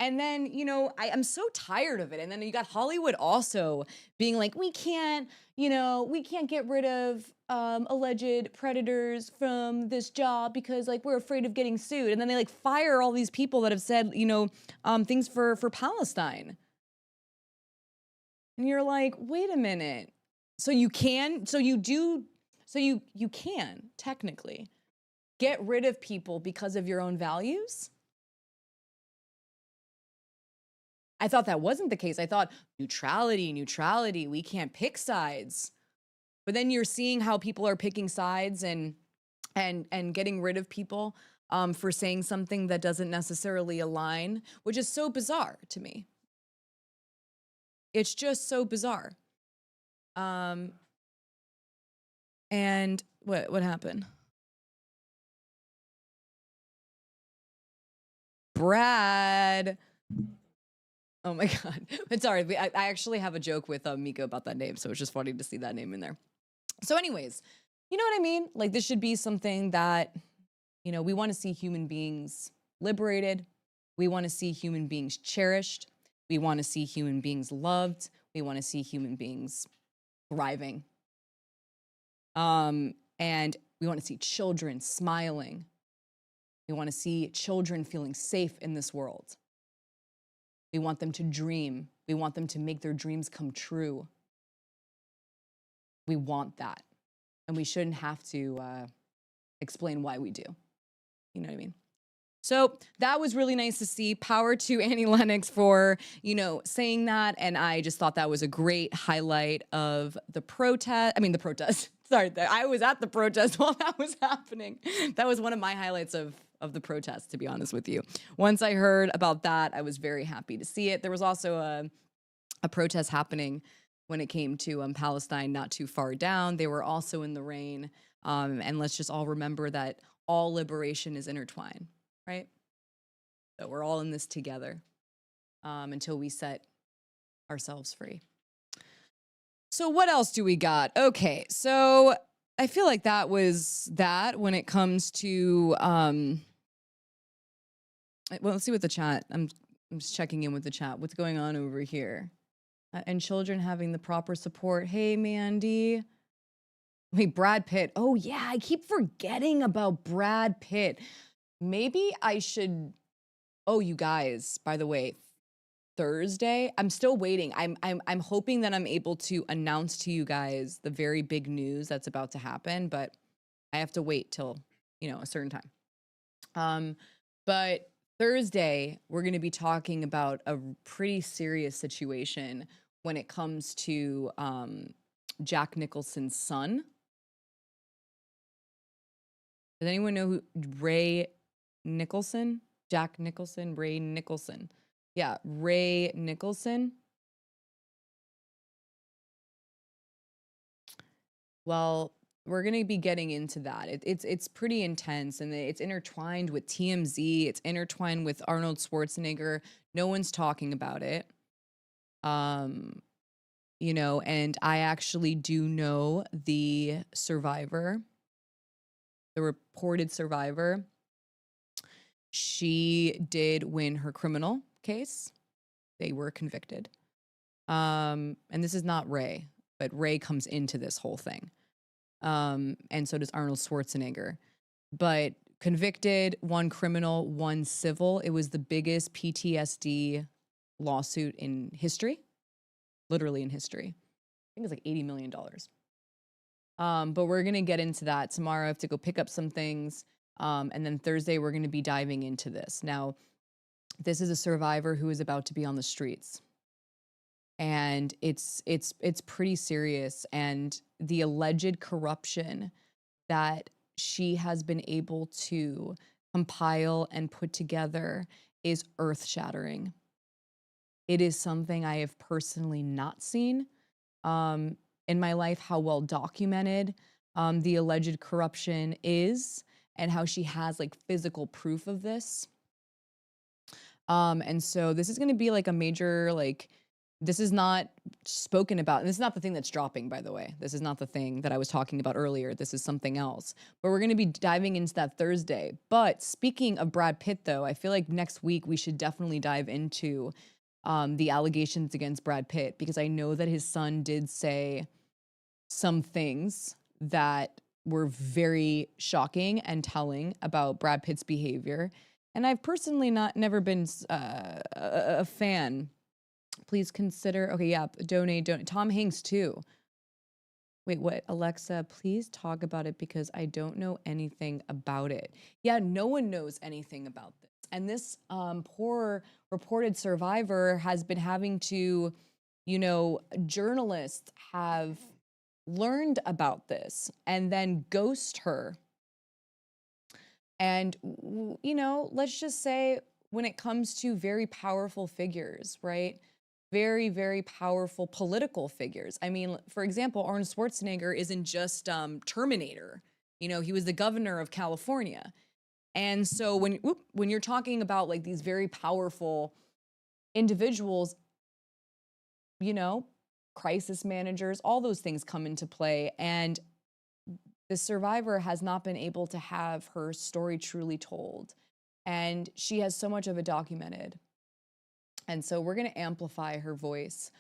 And then, I'm so tired of it. And then you got Hollywood also being like, we can't get rid of alleged predators from this job because, like, we're afraid of getting sued. And then they, like, fire all these people that have said, things for Palestine. And you're like, wait a minute. So you can technically get rid of people because of your own values? I thought that wasn't the case. I thought neutrality, we can't pick sides. But then you're seeing how people are picking sides and getting rid of people for saying something that doesn't necessarily align, which is so bizarre to me. It's just so bizarre. And what happened? Brad. Oh my God. But sorry, I actually have a joke with Mika about that name, so it's just funny to see that name in there. So anyways, you know what I mean? Like, this should be something that, you know, we want to see human beings liberated. We want to see human beings cherished. We want to see human beings loved. We want to see human beings thriving. And we want to see children smiling. We want to see children feeling safe in this world. We want them to dream. We want them to make their dreams come true. We want that. And we shouldn't have to explain why we do. You know what I mean? So that was really nice to see. Power to Annie Lennox for, you know, saying that. And I just thought that was a great highlight of the protest. I mean, the protest. Sorry, I was at the protest while that was happening. That was one of my highlights of the protest, to be honest with you. Once I heard about that, I was very happy to see it. There was also a protest happening when it came to Palestine not too far down. They were also in the rain. And let's just all remember that all liberation is intertwined, right? So we're all in this together until we set ourselves free. So what else do we got? Okay, so I feel like that was that when it comes to, well, let's see what the chat, I'm just checking in with the chat. What's going on over here? And children having the proper support. Hey, Mandy. Wait, Brad Pitt. Oh, yeah, I keep forgetting about Brad Pitt. Maybe I should, oh, you guys, by the way, Thursday, I'm still waiting. I'm hoping that I'm able to announce to you guys the very big news that's about to happen, but I have to wait till, you know, a certain time. But Thursday, we're going to be talking about a pretty serious situation when it comes to Jack Nicholson's son. Does anyone know who Ray Nicholson? Jack Nicholson? Ray Nicholson. Yeah, Ray Nicholson. Well, we're going to be getting into that. It's pretty intense, and it's intertwined with TMZ. It's intertwined with Arnold Schwarzenegger. No one's talking about it. You know, and I actually do know the survivor, the reported survivor. She did win her criminal case. They were convicted. And this is not Ray, but Ray comes into this whole thing. And so does Arnold Schwarzenegger. But convicted, one criminal, one civil. It was the biggest PTSD lawsuit in history, literally in history. I think it's like $80 million. But we're going to get into that tomorrow. I have to go pick up some things. And then Thursday, we're going to be diving into this. Now, this is a survivor who is about to be on the streets. And it's pretty serious. And the alleged corruption that she has been able to compile and put together is earth-shattering. It is something I have personally not seen in my life, how well documented the alleged corruption is and how she has like physical proof of this. And so this is going to be like a major, like, this is not spoken about. And this is not the thing that's dropping, by the way. This is not the thing that I was talking about earlier. This is something else. But we're going to be diving into that Thursday. But speaking of Brad Pitt, though, I feel like next week we should definitely dive into the allegations against Brad Pitt, because I know that his son did say some things that were very shocking and telling about Brad Pitt's behavior. And I've personally never been a fan. Please consider, okay, yeah, donate. Tom Hanks too. Wait, what? Alexa, please talk about it because I don't know anything about it. Yeah, no one knows anything about this. And this poor reported survivor has been having to, you know, journalists have learned about this and then ghost her And, you know, let's just say when it comes to very powerful figures, right? Very, very powerful political figures. I mean, for example, Arnold Schwarzenegger isn't just Terminator. You know, he was the governor of California. And so when you're talking about like these very powerful individuals, you know, crisis managers, all those things come into play. And the survivor has not been able to have her story truly told. And she has so much of it documented. And so we're going to amplify her voice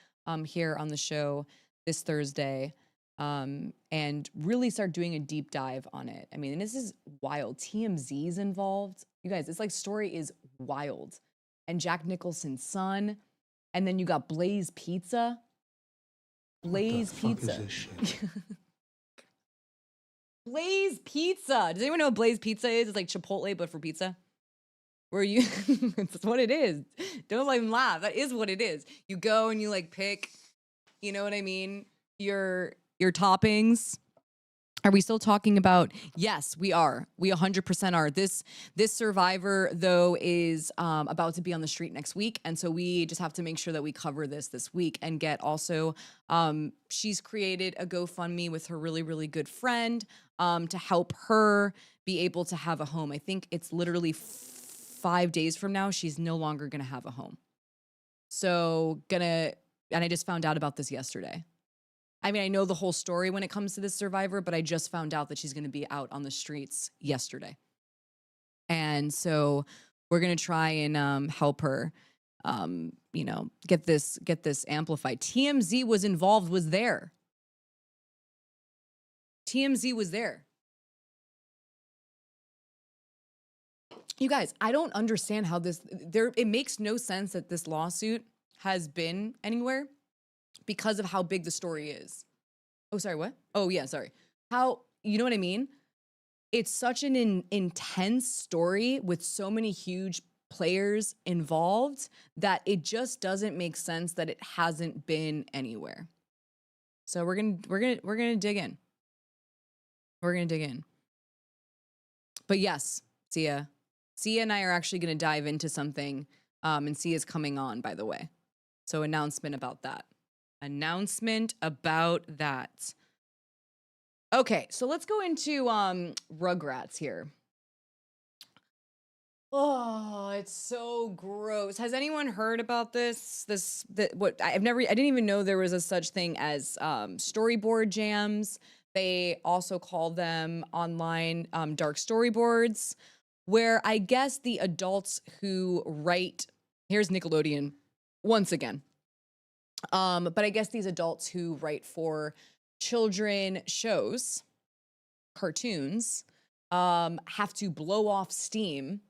here on the show this Thursday and really start doing a deep dive on it. I mean, and this is wild. TMZ's involved. You guys, this like story is wild. And Jack Nicholson's son. And then you got Blaze Pizza. Blaze Pizza. Blaze Pizza. Does anyone know what Blaze Pizza is? It's like Chipotle, but for pizza. Where you, that's what it is. Don't even laugh. That is what it is. You go and you like pick, you know what I mean? Your toppings. Are we still talking about? Yes, we are. We 100% are. This survivor though is about to be on the street next week, and so we just have to make sure that we cover this week and get also. She's created a GoFundMe with her really, really good friend to help her be able to have a home. I think it's literally 5 days from now she's no longer gonna have a home. So and I just found out about this yesterday. I mean, I know the whole story when it comes to this survivor, but I just found out that she's going to be out on the streets yesterday. And so we're going to try and help her, you know, get this amplified. TMZ was involved, was there. TMZ was there. You guys, I don't understand how it makes no sense that this lawsuit has been anywhere. Because of how big the story is. Oh, sorry, what? Oh, yeah, sorry. You know what I mean? It's such an intense story with so many huge players involved that it just doesn't make sense that it hasn't been anywhere. So we're gonna dig in. We're gonna dig in. But yes, Sia and I are actually gonna dive into something, and Sia's coming on, by the way. So announcement about that. Okay, so let's go into Rugrats here. Oh, it's so gross. Has anyone heard about this? I didn't even know there was a such thing as storyboard jams. They also call them online dark storyboards, where I guess the adults who write, here's Nickelodeon once again. But I guess these adults who write for children shows, cartoons, have to blow off steam,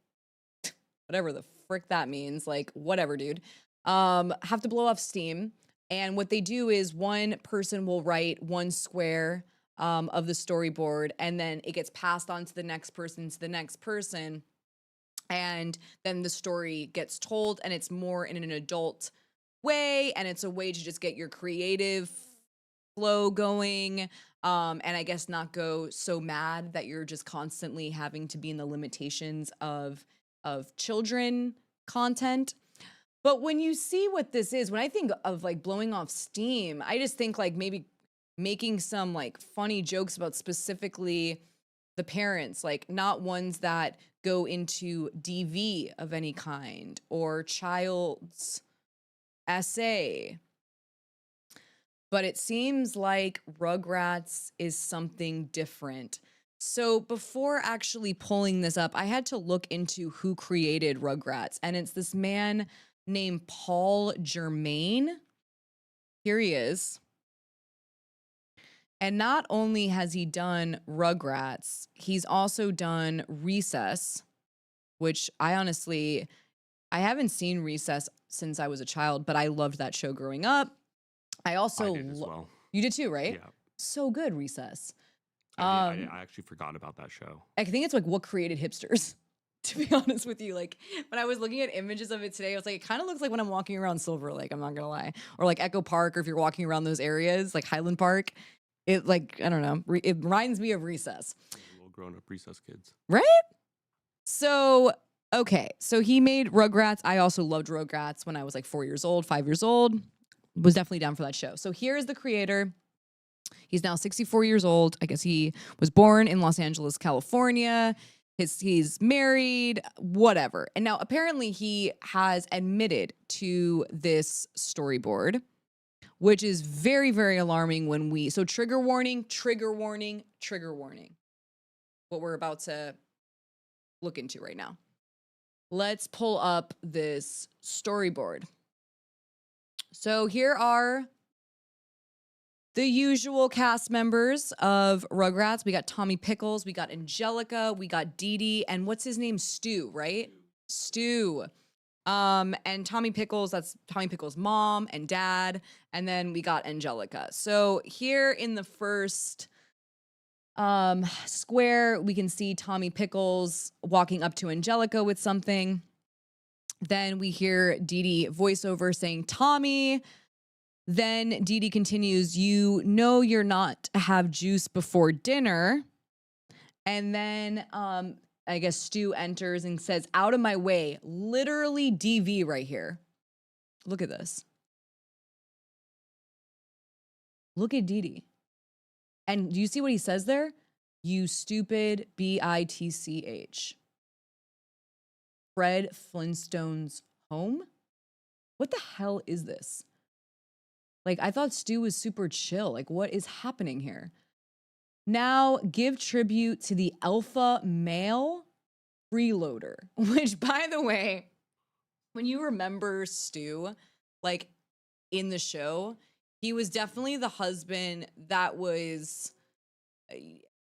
whatever the frick that means, like whatever, dude, have to blow off steam. And what they do is one person will write one square of the storyboard, and then it gets passed on to the next person, and then the story gets told, and it's more in an adult way, and it's a way to just get your creative flow going, and I guess not go so mad that you're just constantly having to be in the limitations of children content. But when you see what this is, when I think of like blowing off steam, I just think like maybe making some like funny jokes about specifically the parents, like not ones that go into DV of any kind or child's essay. But it seems like Rugrats is something different. So before actually pulling this up, I had to look into who created Rugrats, and it's this man named Paul Germain. Here he is. And not only has he done Rugrats, he's also done Recess, which I haven't seen Recess since I was a child, but I loved that show growing up. I also did as well. You did too, right? Yeah. So good, Recess. I actually forgot about that show. I think it's like what created hipsters, to be honest with you. Like when I was looking at images of it today, I was like, it kind of looks like when I'm walking around Silver Lake, I'm not gonna lie. Or like Echo Park, or if you're walking around those areas, like Highland Park. It like, I don't know, it reminds me of Recess. Little grown-up Recess kids. Right? So, okay. So he made Rugrats. I also loved Rugrats when I was like 4 years old, 5 years old. Was definitely down for that show. So here's the creator. He's now 64 years old. I guess he was born in Los Angeles, California. He's married, whatever. And now apparently he has admitted to this storyboard, which is very, very alarming when so trigger warning, trigger warning, trigger warning. What we're about to look into right now. Let's pull up this storyboard. So here are the usual cast members of Rugrats. We got Tommy Pickles, we got Angelica, we got Dee Dee, and what's his name? Stu, right? Stu. And Tommy Pickles, that's Tommy Pickles' mom and dad, and then we got Angelica. So here in the first square, we can see Tommy Pickles walking up to Angelica with something. Then we hear Dee Dee voiceover saying, Tommy. Then Dee Dee continues, you know you're not to have juice before dinner. And then I guess Stu enters and says, out of my way, literally DV right here. Look at this. Look at Dee Dee. And do you see what he says there? You stupid bitch. Fred Flintstone's home? What the hell is this? Like, I thought Stu was super chill. Like, what is happening here? Now, give tribute to the alpha male freeloader, which, by the way, when you remember Stu, like, in the show, he was definitely the husband that was,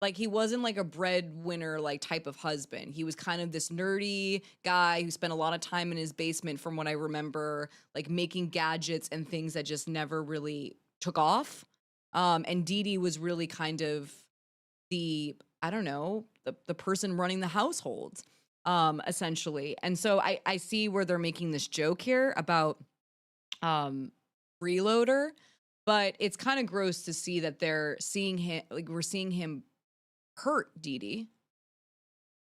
like, he wasn't like a breadwinner, like, type of husband. He was kind of this nerdy guy who spent a lot of time in his basement, from what I remember, like, making gadgets and things that just never really took off. And Dee Dee was really kind of the, I don't know, the person running the household, essentially. And so I see where they're making this joke here about freeloader, but it's kind of gross to see that they're seeing him, like, we're seeing him hurt Dee Dee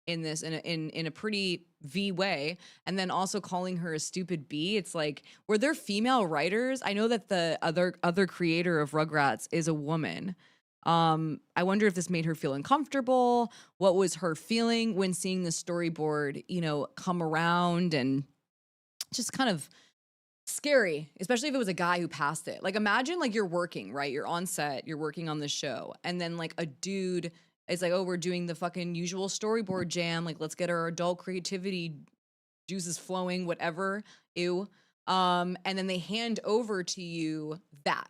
in this in a pretty V way, and then also calling her a stupid bee. It's like, were there female writers? I know that the other creator of Rugrats is a woman. I wonder if this made her feel uncomfortable. What was her feeling when seeing the storyboard, you know, come around, and just kind of scary, especially if it was a guy who passed it. Like, imagine, like, you're working, right? You're on set, you're working on the show, and then like a dude is like, oh, we're doing the fucking usual storyboard jam. Like, let's get our adult creativity juices flowing, whatever. Ew. And then they hand over to you that.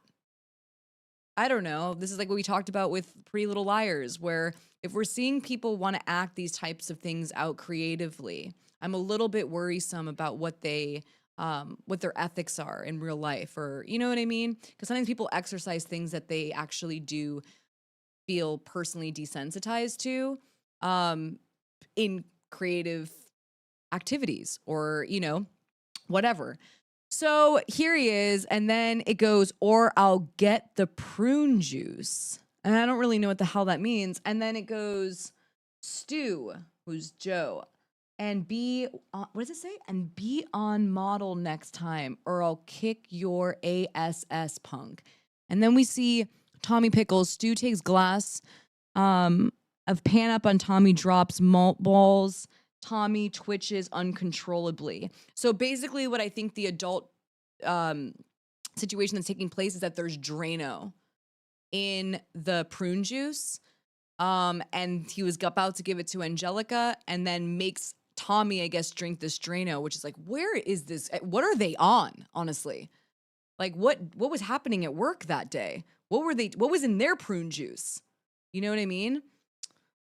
I don't know. This is like what we talked about with Pretty Little Liars, where if we're seeing people want to act these types of things out creatively, I'm a little bit worrisome about what their ethics are in real life, or, you know what I mean? Because sometimes people exercise things that they actually do feel personally desensitized to in creative activities, or, you know, whatever. So here he is, and then it goes, or I'll get the prune juice. And I don't really know what the hell that means. And then it goes, Stu, who's Joe, and what does it say? And be on model next time, or I'll kick your ass, punk. And then we see Tommy Pickles. Stu takes glass of pan up on Tommy, drops malt balls. Tommy twitches uncontrollably. So basically what I think the adult situation that's taking place is that there's Drano in the prune juice. And he was about to give it to Angelica, and then makes Tommy, I guess, drink this Drano, which is like, where is this? What are they on, honestly? Like, what was happening at work that day? What was in their prune juice? You know what I mean?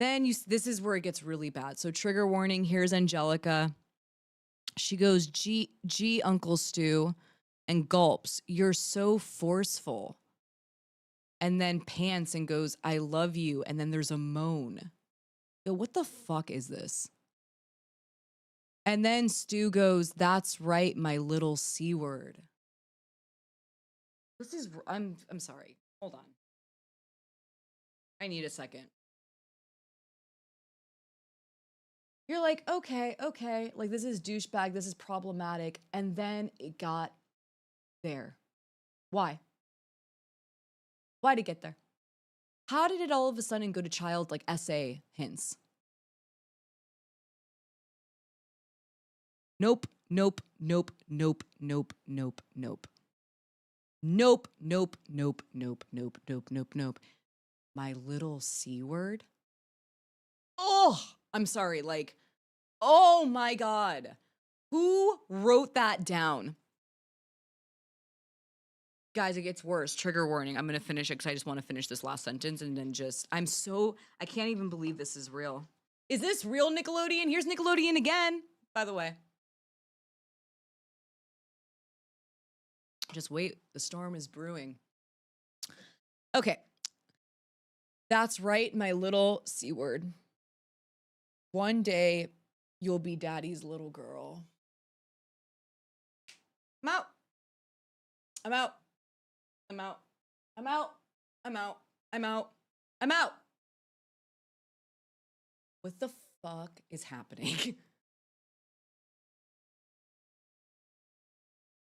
Then this is where it gets really bad. So trigger warning, here's Angelica. She goes, G, Uncle Stu, and gulps. You're so forceful. And then pants and goes, I love you. And then there's a moan. Yo, what the fuck is this? And then Stu goes, that's right, my little C word. This is, I'm sorry. Hold on. I need a second. You're like, okay, like this is douchebag, this is problematic. And then it got there. Why? Why did it get there? How did it all of a sudden go to child like essay hints? Nope, nope, nope, nope, nope, nope, nope. Nope, nope, nope, nope, nope, nope, nope, nope. My little C word? Oh, I'm sorry, like, oh my God. Who wrote that down? Guys, it gets worse. Trigger warning. I'm going to finish it because I just want to finish this last sentence and then I can't even believe this is real. Is this real, Nickelodeon? Here's Nickelodeon again, by the way. Just wait. The storm is brewing. Okay. That's right, my little C word. One day, you'll be daddy's little girl. I'm out. I'm out. I'm out. I'm out. I'm out. I'm out. I'm out. What the fuck is happening?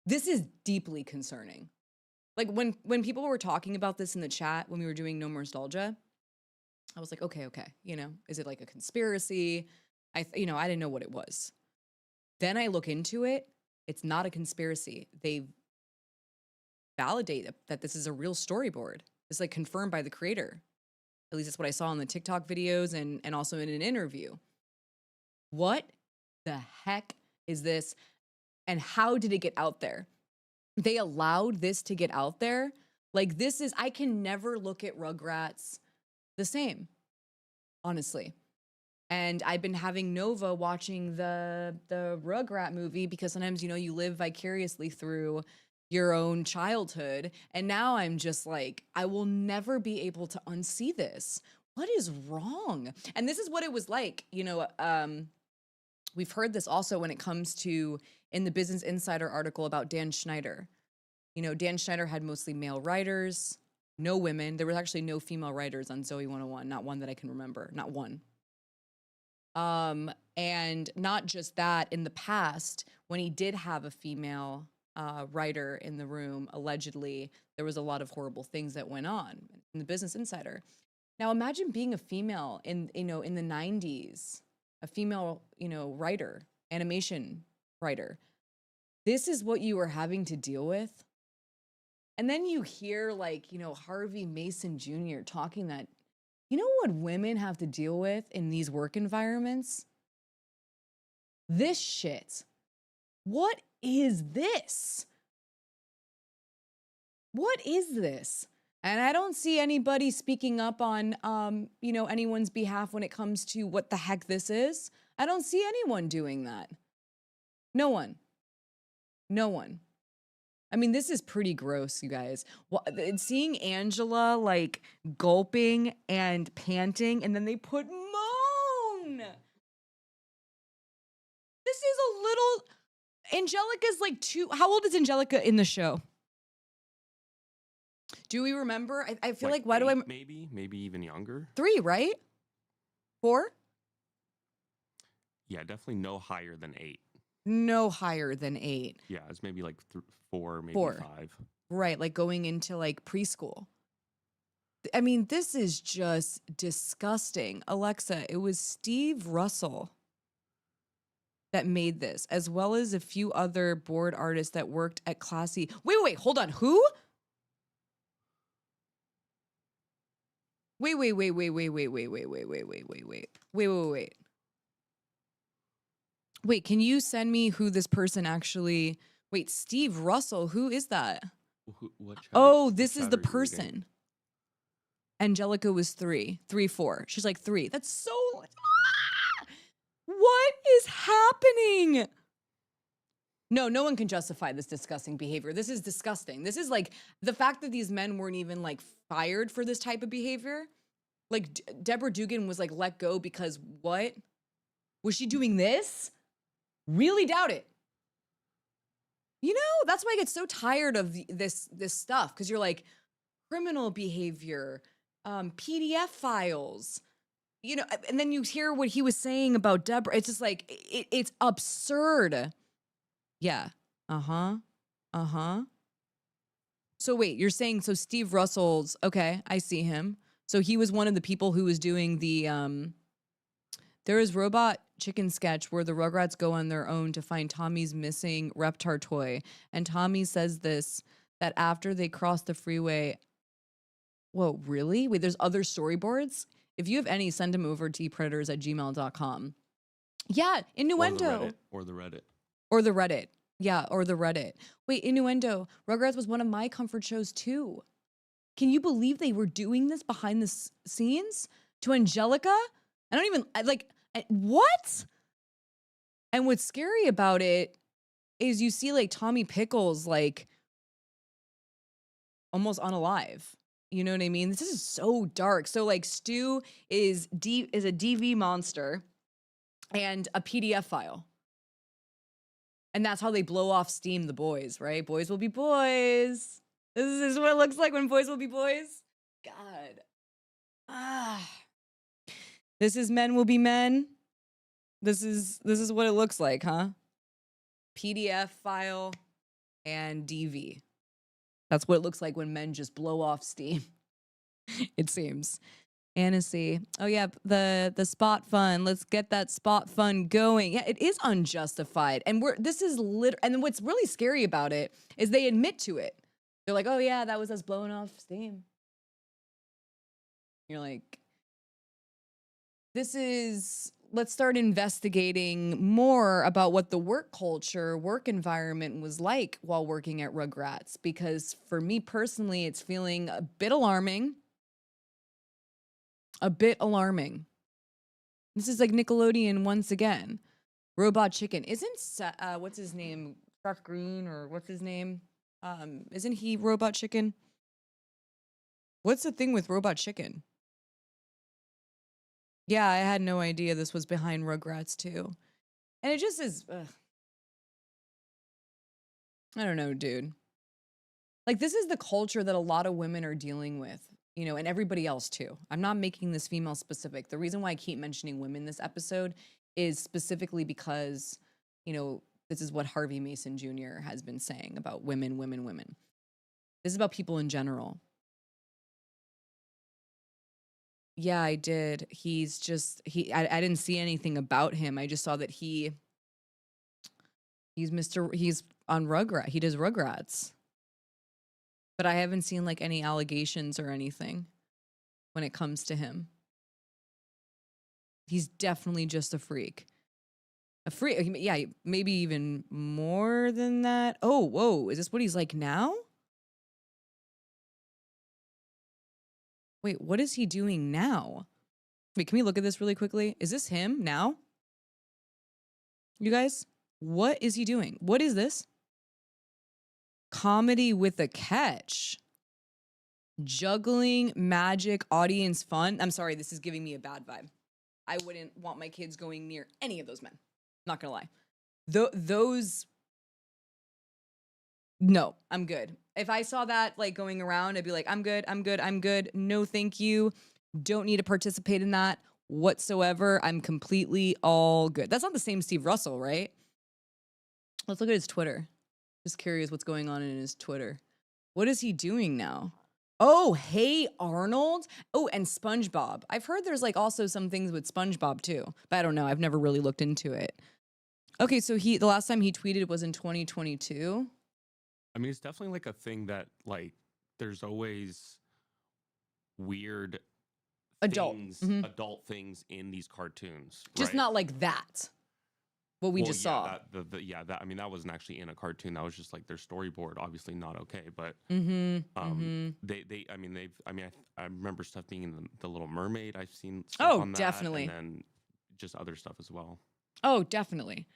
This is deeply concerning. Like when people were talking about this in the chat when we were doing No More Nostalgia, I was like, okay, you know, is it like a conspiracy? I didn't know what it was. Then I look into it. It's not a conspiracy. They validate that this is a real storyboard. It's like confirmed by the creator. At least that's what I saw in the TikTok videos and also in an interview. What the heck is this? And how did it get out there? They allowed this to get out there. Like I can never look at Rugrats the same, honestly. And I've been having Nova watching the Rugrat movie because sometimes, you know, you live vicariously through your own childhood. And now I'm just like, I will never be able to unsee this. What is wrong? And this is what it was like, you know, we've heard this also when it comes to in the Business Insider article about Dan Schneider. You know, Dan Schneider had mostly male writers, no women. There was actually no female writers on Zoe 101, not one that I can remember, not one. And not just that, in the past, when he did have a female writer in the room, allegedly, there was a lot of horrible things that went on in the Business Insider. Now imagine being a female in the 90s, a female, writer, animation writer. This is what you were having to deal with. And then you hear Harvey Mason Jr. talking that, you know what women have to deal with in these work environments? This shit. What is this? What is this? And I don't see anybody speaking up on, anyone's behalf when it comes to what the heck this is. I don't see anyone doing that. No one. No one. I mean, this is pretty gross, you guys. Seeing Angela gulping and panting, and then they put moan. This is a little. Angelica's 2. How old is Angelica in the show? Do we remember? I feel like why 8, do I? Maybe even younger. 3, right? 4? Yeah, definitely no higher than 8. No higher than 8. Yeah, it's maybe 4, maybe 4. 5. Right, going into preschool. I mean, this is just disgusting. Alexa, it was Steve Russell that made this, as well as a few other board artists that worked at Classy. Wait, hold on. Who? Wait. Wait, can you send me who this person actually... Wait, Steve Russell, who is that? This is the person. Angelica was 3, 4. She's 3. That's so... What is happening? No one can justify this disgusting behavior. This is disgusting. This is the fact that these men weren't even fired for this type of behavior. Deborah Dugan was let go because what? Was she doing this? Really doubt it. That's why I get so tired of this stuff, because you're criminal behavior, PDF files. you know, and then you hear what he was saying about Deborah. It's just like, it's absurd. Yeah. Uh-huh. So wait, you're saying, so Steve Russell's, okay, I see him. So he was one of the people who was doing the, there is Robot Chicken sketch where the Rugrats go on their own to find Tommy's missing Reptar toy. And Tommy says this, that after they cross the freeway, whoa, really? Wait, there's other storyboards? If you have any, send them over to eatpredators@gmail.com. Yeah, innuendo. Or the Reddit. Or the Reddit. Yeah, or the Reddit. Wait, innuendo. Rugrats was one of my comfort shows too. Can you believe they were doing this behind the scenes to Angelica? I don't even, what? And what's scary about it is you see like Tommy Pickles like almost unalive. You know what I mean? This is so dark. So like Stu is a DV monster and a PDF file. And that's how they blow off steam, the boys, right? Boys will be boys. This is what it looks like when boys will be boys. God. This is men will be men. This is what it looks like, huh? PDF file and DV. That's what it looks like when men just blow off steam. It seems. Annecy. Oh yeah, the spot fund. Let's get that spot fund going. Yeah, it is unjustified. And and what's really scary about it is they admit to it. They're like, "Oh yeah, that was us blowing off steam." You're like, let's start investigating more about what the work culture, work environment was like while working at Rugrats. Because for me personally, it's feeling a bit alarming. This is like Nickelodeon once again. Robot Chicken. Isn't, what's his name? Seth Green or what's his name? Isn't he Robot Chicken? What's the thing with Robot Chicken? Yeah, I had no idea this was behind Rugrats too. And it just is, I don't know, dude. Like, this is the culture that a lot of women are dealing with, you know, and everybody else too. I'm not making this female specific. The reason why I keep mentioning women this episode is specifically because, you know, this is what Harvey Mason Jr. has been saying about women. This is about people in general. Yeah, I did. He's just, I didn't see anything about him. I just saw that he's on Rugrat. He does Rugrats. But I haven't seen like any allegations or anything when it comes to him. He's definitely just a freak. A freak. Yeah, maybe even more than that. Oh, whoa. Is this what he's like now? Wait, what is he doing now? Wait, can we look at this really quickly? Is this him now? You guys, what is he doing? What is this? Comedy with a catch. Juggling, magic, audience fun. I'm sorry, this is giving me a bad vibe. I wouldn't want my kids going near any of those men. Not gonna lie. Those... No, I'm good. If I saw that like going around, I'd be like, I'm good. No, thank you. Don't need to participate in that whatsoever. I'm completely all good. That's not the same Steve Russell, right? Let's look at his Twitter. Just curious what's going on in his Twitter. What is he doing now? Oh, Hey Arnold. Oh, and SpongeBob. I've heard there's like also some things with SpongeBob too, but I don't know. I've never really looked into it. Okay, so the last time he tweeted was in 2022. I mean, it's definitely like a thing that like there's always weird Adult things in these cartoons. Just right? not like that. What we just saw. I mean, that wasn't actually in a cartoon. That was just like their storyboard. Obviously not okay, but I remember stuff being in the Little Mermaid. I've seen stuff on that, definitely. and then just other stuff as well. Oh, definitely.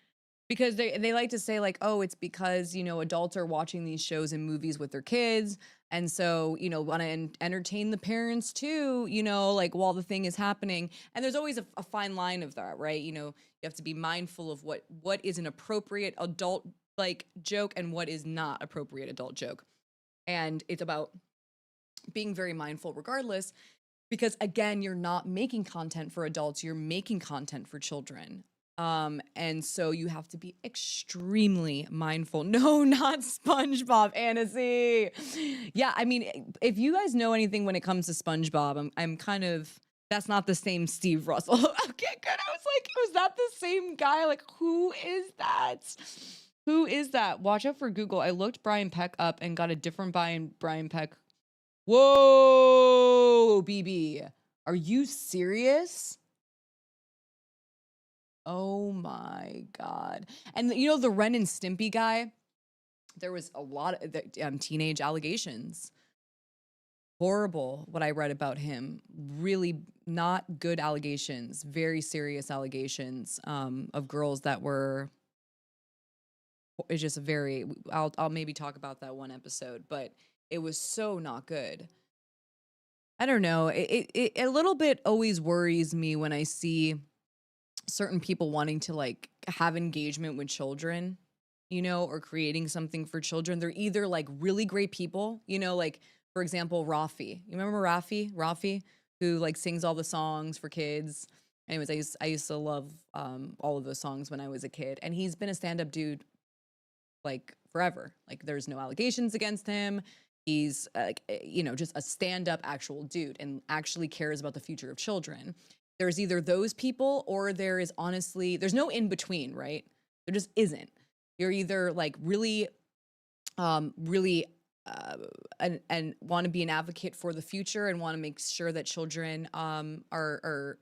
Because they like to say like, oh, it's because, you know, adults are watching these shows and movies with their kids. And so, you know, want to entertain the parents too, you know, like while the thing is happening. And there's always a fine line of that, right? You know, you have to be mindful of what is an appropriate adult like joke and what is not appropriate adult joke. And it's about being very mindful regardless, Because again, you're not making content for adults, you're making content for children. And so you have to be extremely mindful. No, not SpongeBob, Annecy. Yeah, I mean, if you guys know anything when it comes to SpongeBob, I'm kind of, that's not the same Steve Russell. Okay, good. I was like, was that the same guy? Like, who is that? Who is that? Watch out for Google. I looked Brian Peck up and got a different Brian Peck. Whoa, BB. Are you serious? Oh my God. And you know, the Ren and Stimpy guy, there was a lot of teenage allegations. Horrible what I read about him. Really not good allegations, very serious allegations of girls that were, it's just very, I'll maybe talk about that one episode, but it was so not good. I don't know. It a little bit always worries me when I see certain people wanting to like have engagement with children, you know, or creating something for children. They're either like really great people, you know, like for example, Rafi. You remember Rafi, who like sings all the songs for kids. Anyways, I used to love all of those songs when I was a kid, and he's been a stand-up dude like forever. Like there's no allegations against him. He's you know, just a stand-up actual dude and actually cares about the future of children. There's either those people or there is honestly, there's no in between, right? There just isn't. You're either like really, really, and want to be an advocate for the future and want to make sure that children are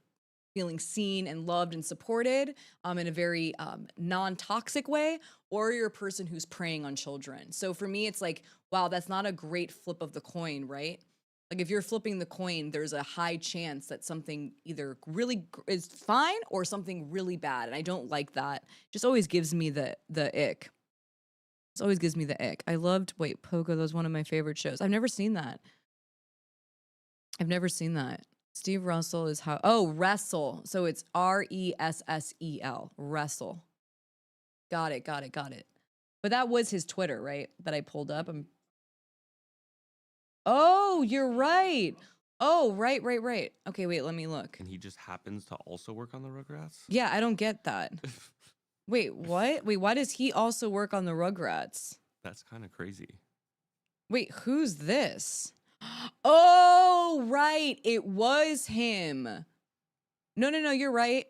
feeling seen and loved and supported in a very non-toxic way, or you're a person who's preying on children. So for me, it's like, wow, that's not a great flip of the coin, right? Like if you're flipping the coin, there's a high chance that something either really is fine or something really bad. And I don't like that. Just always gives me the ick. It always gives me the ick. I loved, wait, Pogo, that was one of my favorite shows. I've never seen that. Steve Russell is how, oh, Wrestle. So it's Ressel, Wrestle. Got it. But that was his Twitter, right? That I pulled up. Oh, you're right. Oh, right. Okay, wait, let me look. And he just happens to also work on the Rugrats? Yeah, I don't get that. Wait, what? Wait, why does he also work on the Rugrats? That's kind of crazy. Wait, who's this? Oh, right. It was him. No, you're right.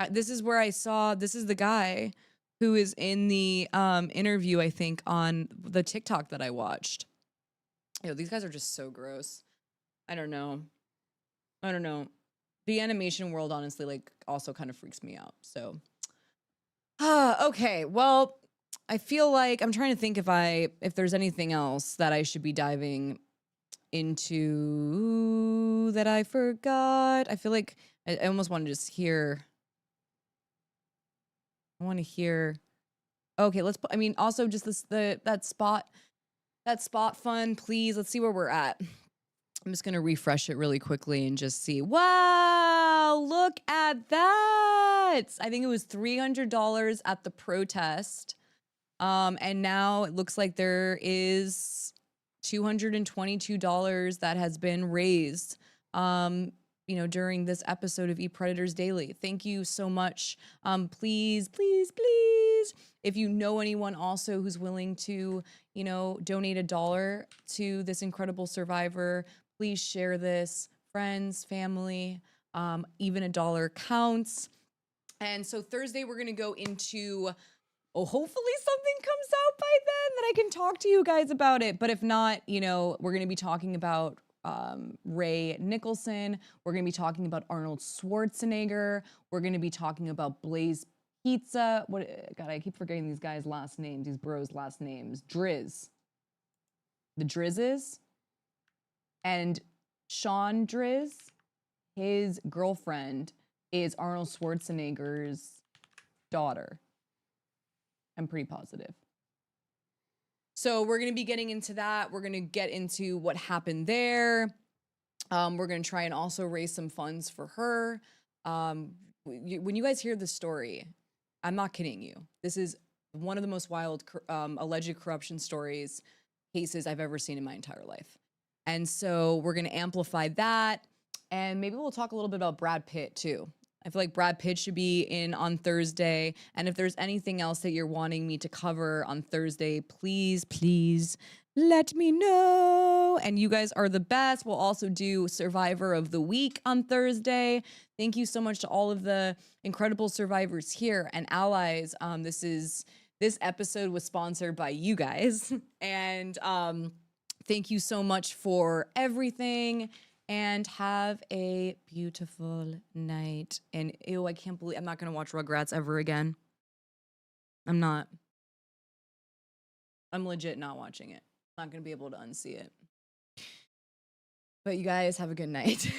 This is where I saw, this is the guy who is in the interview, I think, on the TikTok that I watched. Yo, these guys are just so gross. I don't know. The animation world, honestly, like, also kind of freaks me out. So, okay. Well, I feel like I'm trying to think if there's anything else that I should be diving into that I forgot. I feel like I almost want to just hear. I want to hear. Okay, let's put. I mean, also just that spot fun, please. Let's see where we're at. I'm just gonna refresh it really quickly and just see. Wow, look at that! I think it was $300 at the protest, and now it looks like there is $222 that has been raised. You know, during this episode of Eat Predators Daily. Thank you so much. Please, if you know anyone also who's willing to, you know, donate $1 to this incredible survivor, please share this. Friends, family, even $1 counts. And so Thursday, we're gonna go into, hopefully something comes out by then that I can talk to you guys about it. But if not, you know, we're gonna be talking about Ray Nicholson. We're going to be talking about Arnold Schwarzenegger. We're going to be talking about Blaze Pizza. God, I keep forgetting these guys' last names, these bros' last names. Drizz. The Drizzes. And Sean Drizz, his girlfriend is Arnold Schwarzenegger's daughter. I'm pretty positive. So we're going to be getting into that. We're going to get into what happened there. We're going to try and also raise some funds for her. When you guys hear the story, I'm not kidding you. This is one of the most wild alleged corruption cases I've ever seen in my entire life. And so we're going to amplify that. And maybe we'll talk a little bit about Brad Pitt too. I feel like Brad Pitt should be in on Thursday. And if there's anything else that you're wanting me to cover on Thursday, please let me know. And you guys are the best. We'll also do Survivor of the Week on Thursday. Thank you so much to all of the incredible survivors here and allies. This episode was sponsored by you guys. And thank you so much for everything. And have a beautiful night. And ew, I can't believe I'm not gonna watch Rugrats ever again. I'm not. I'm legit not watching it. Not gonna be able to unsee it. But you guys have a good night.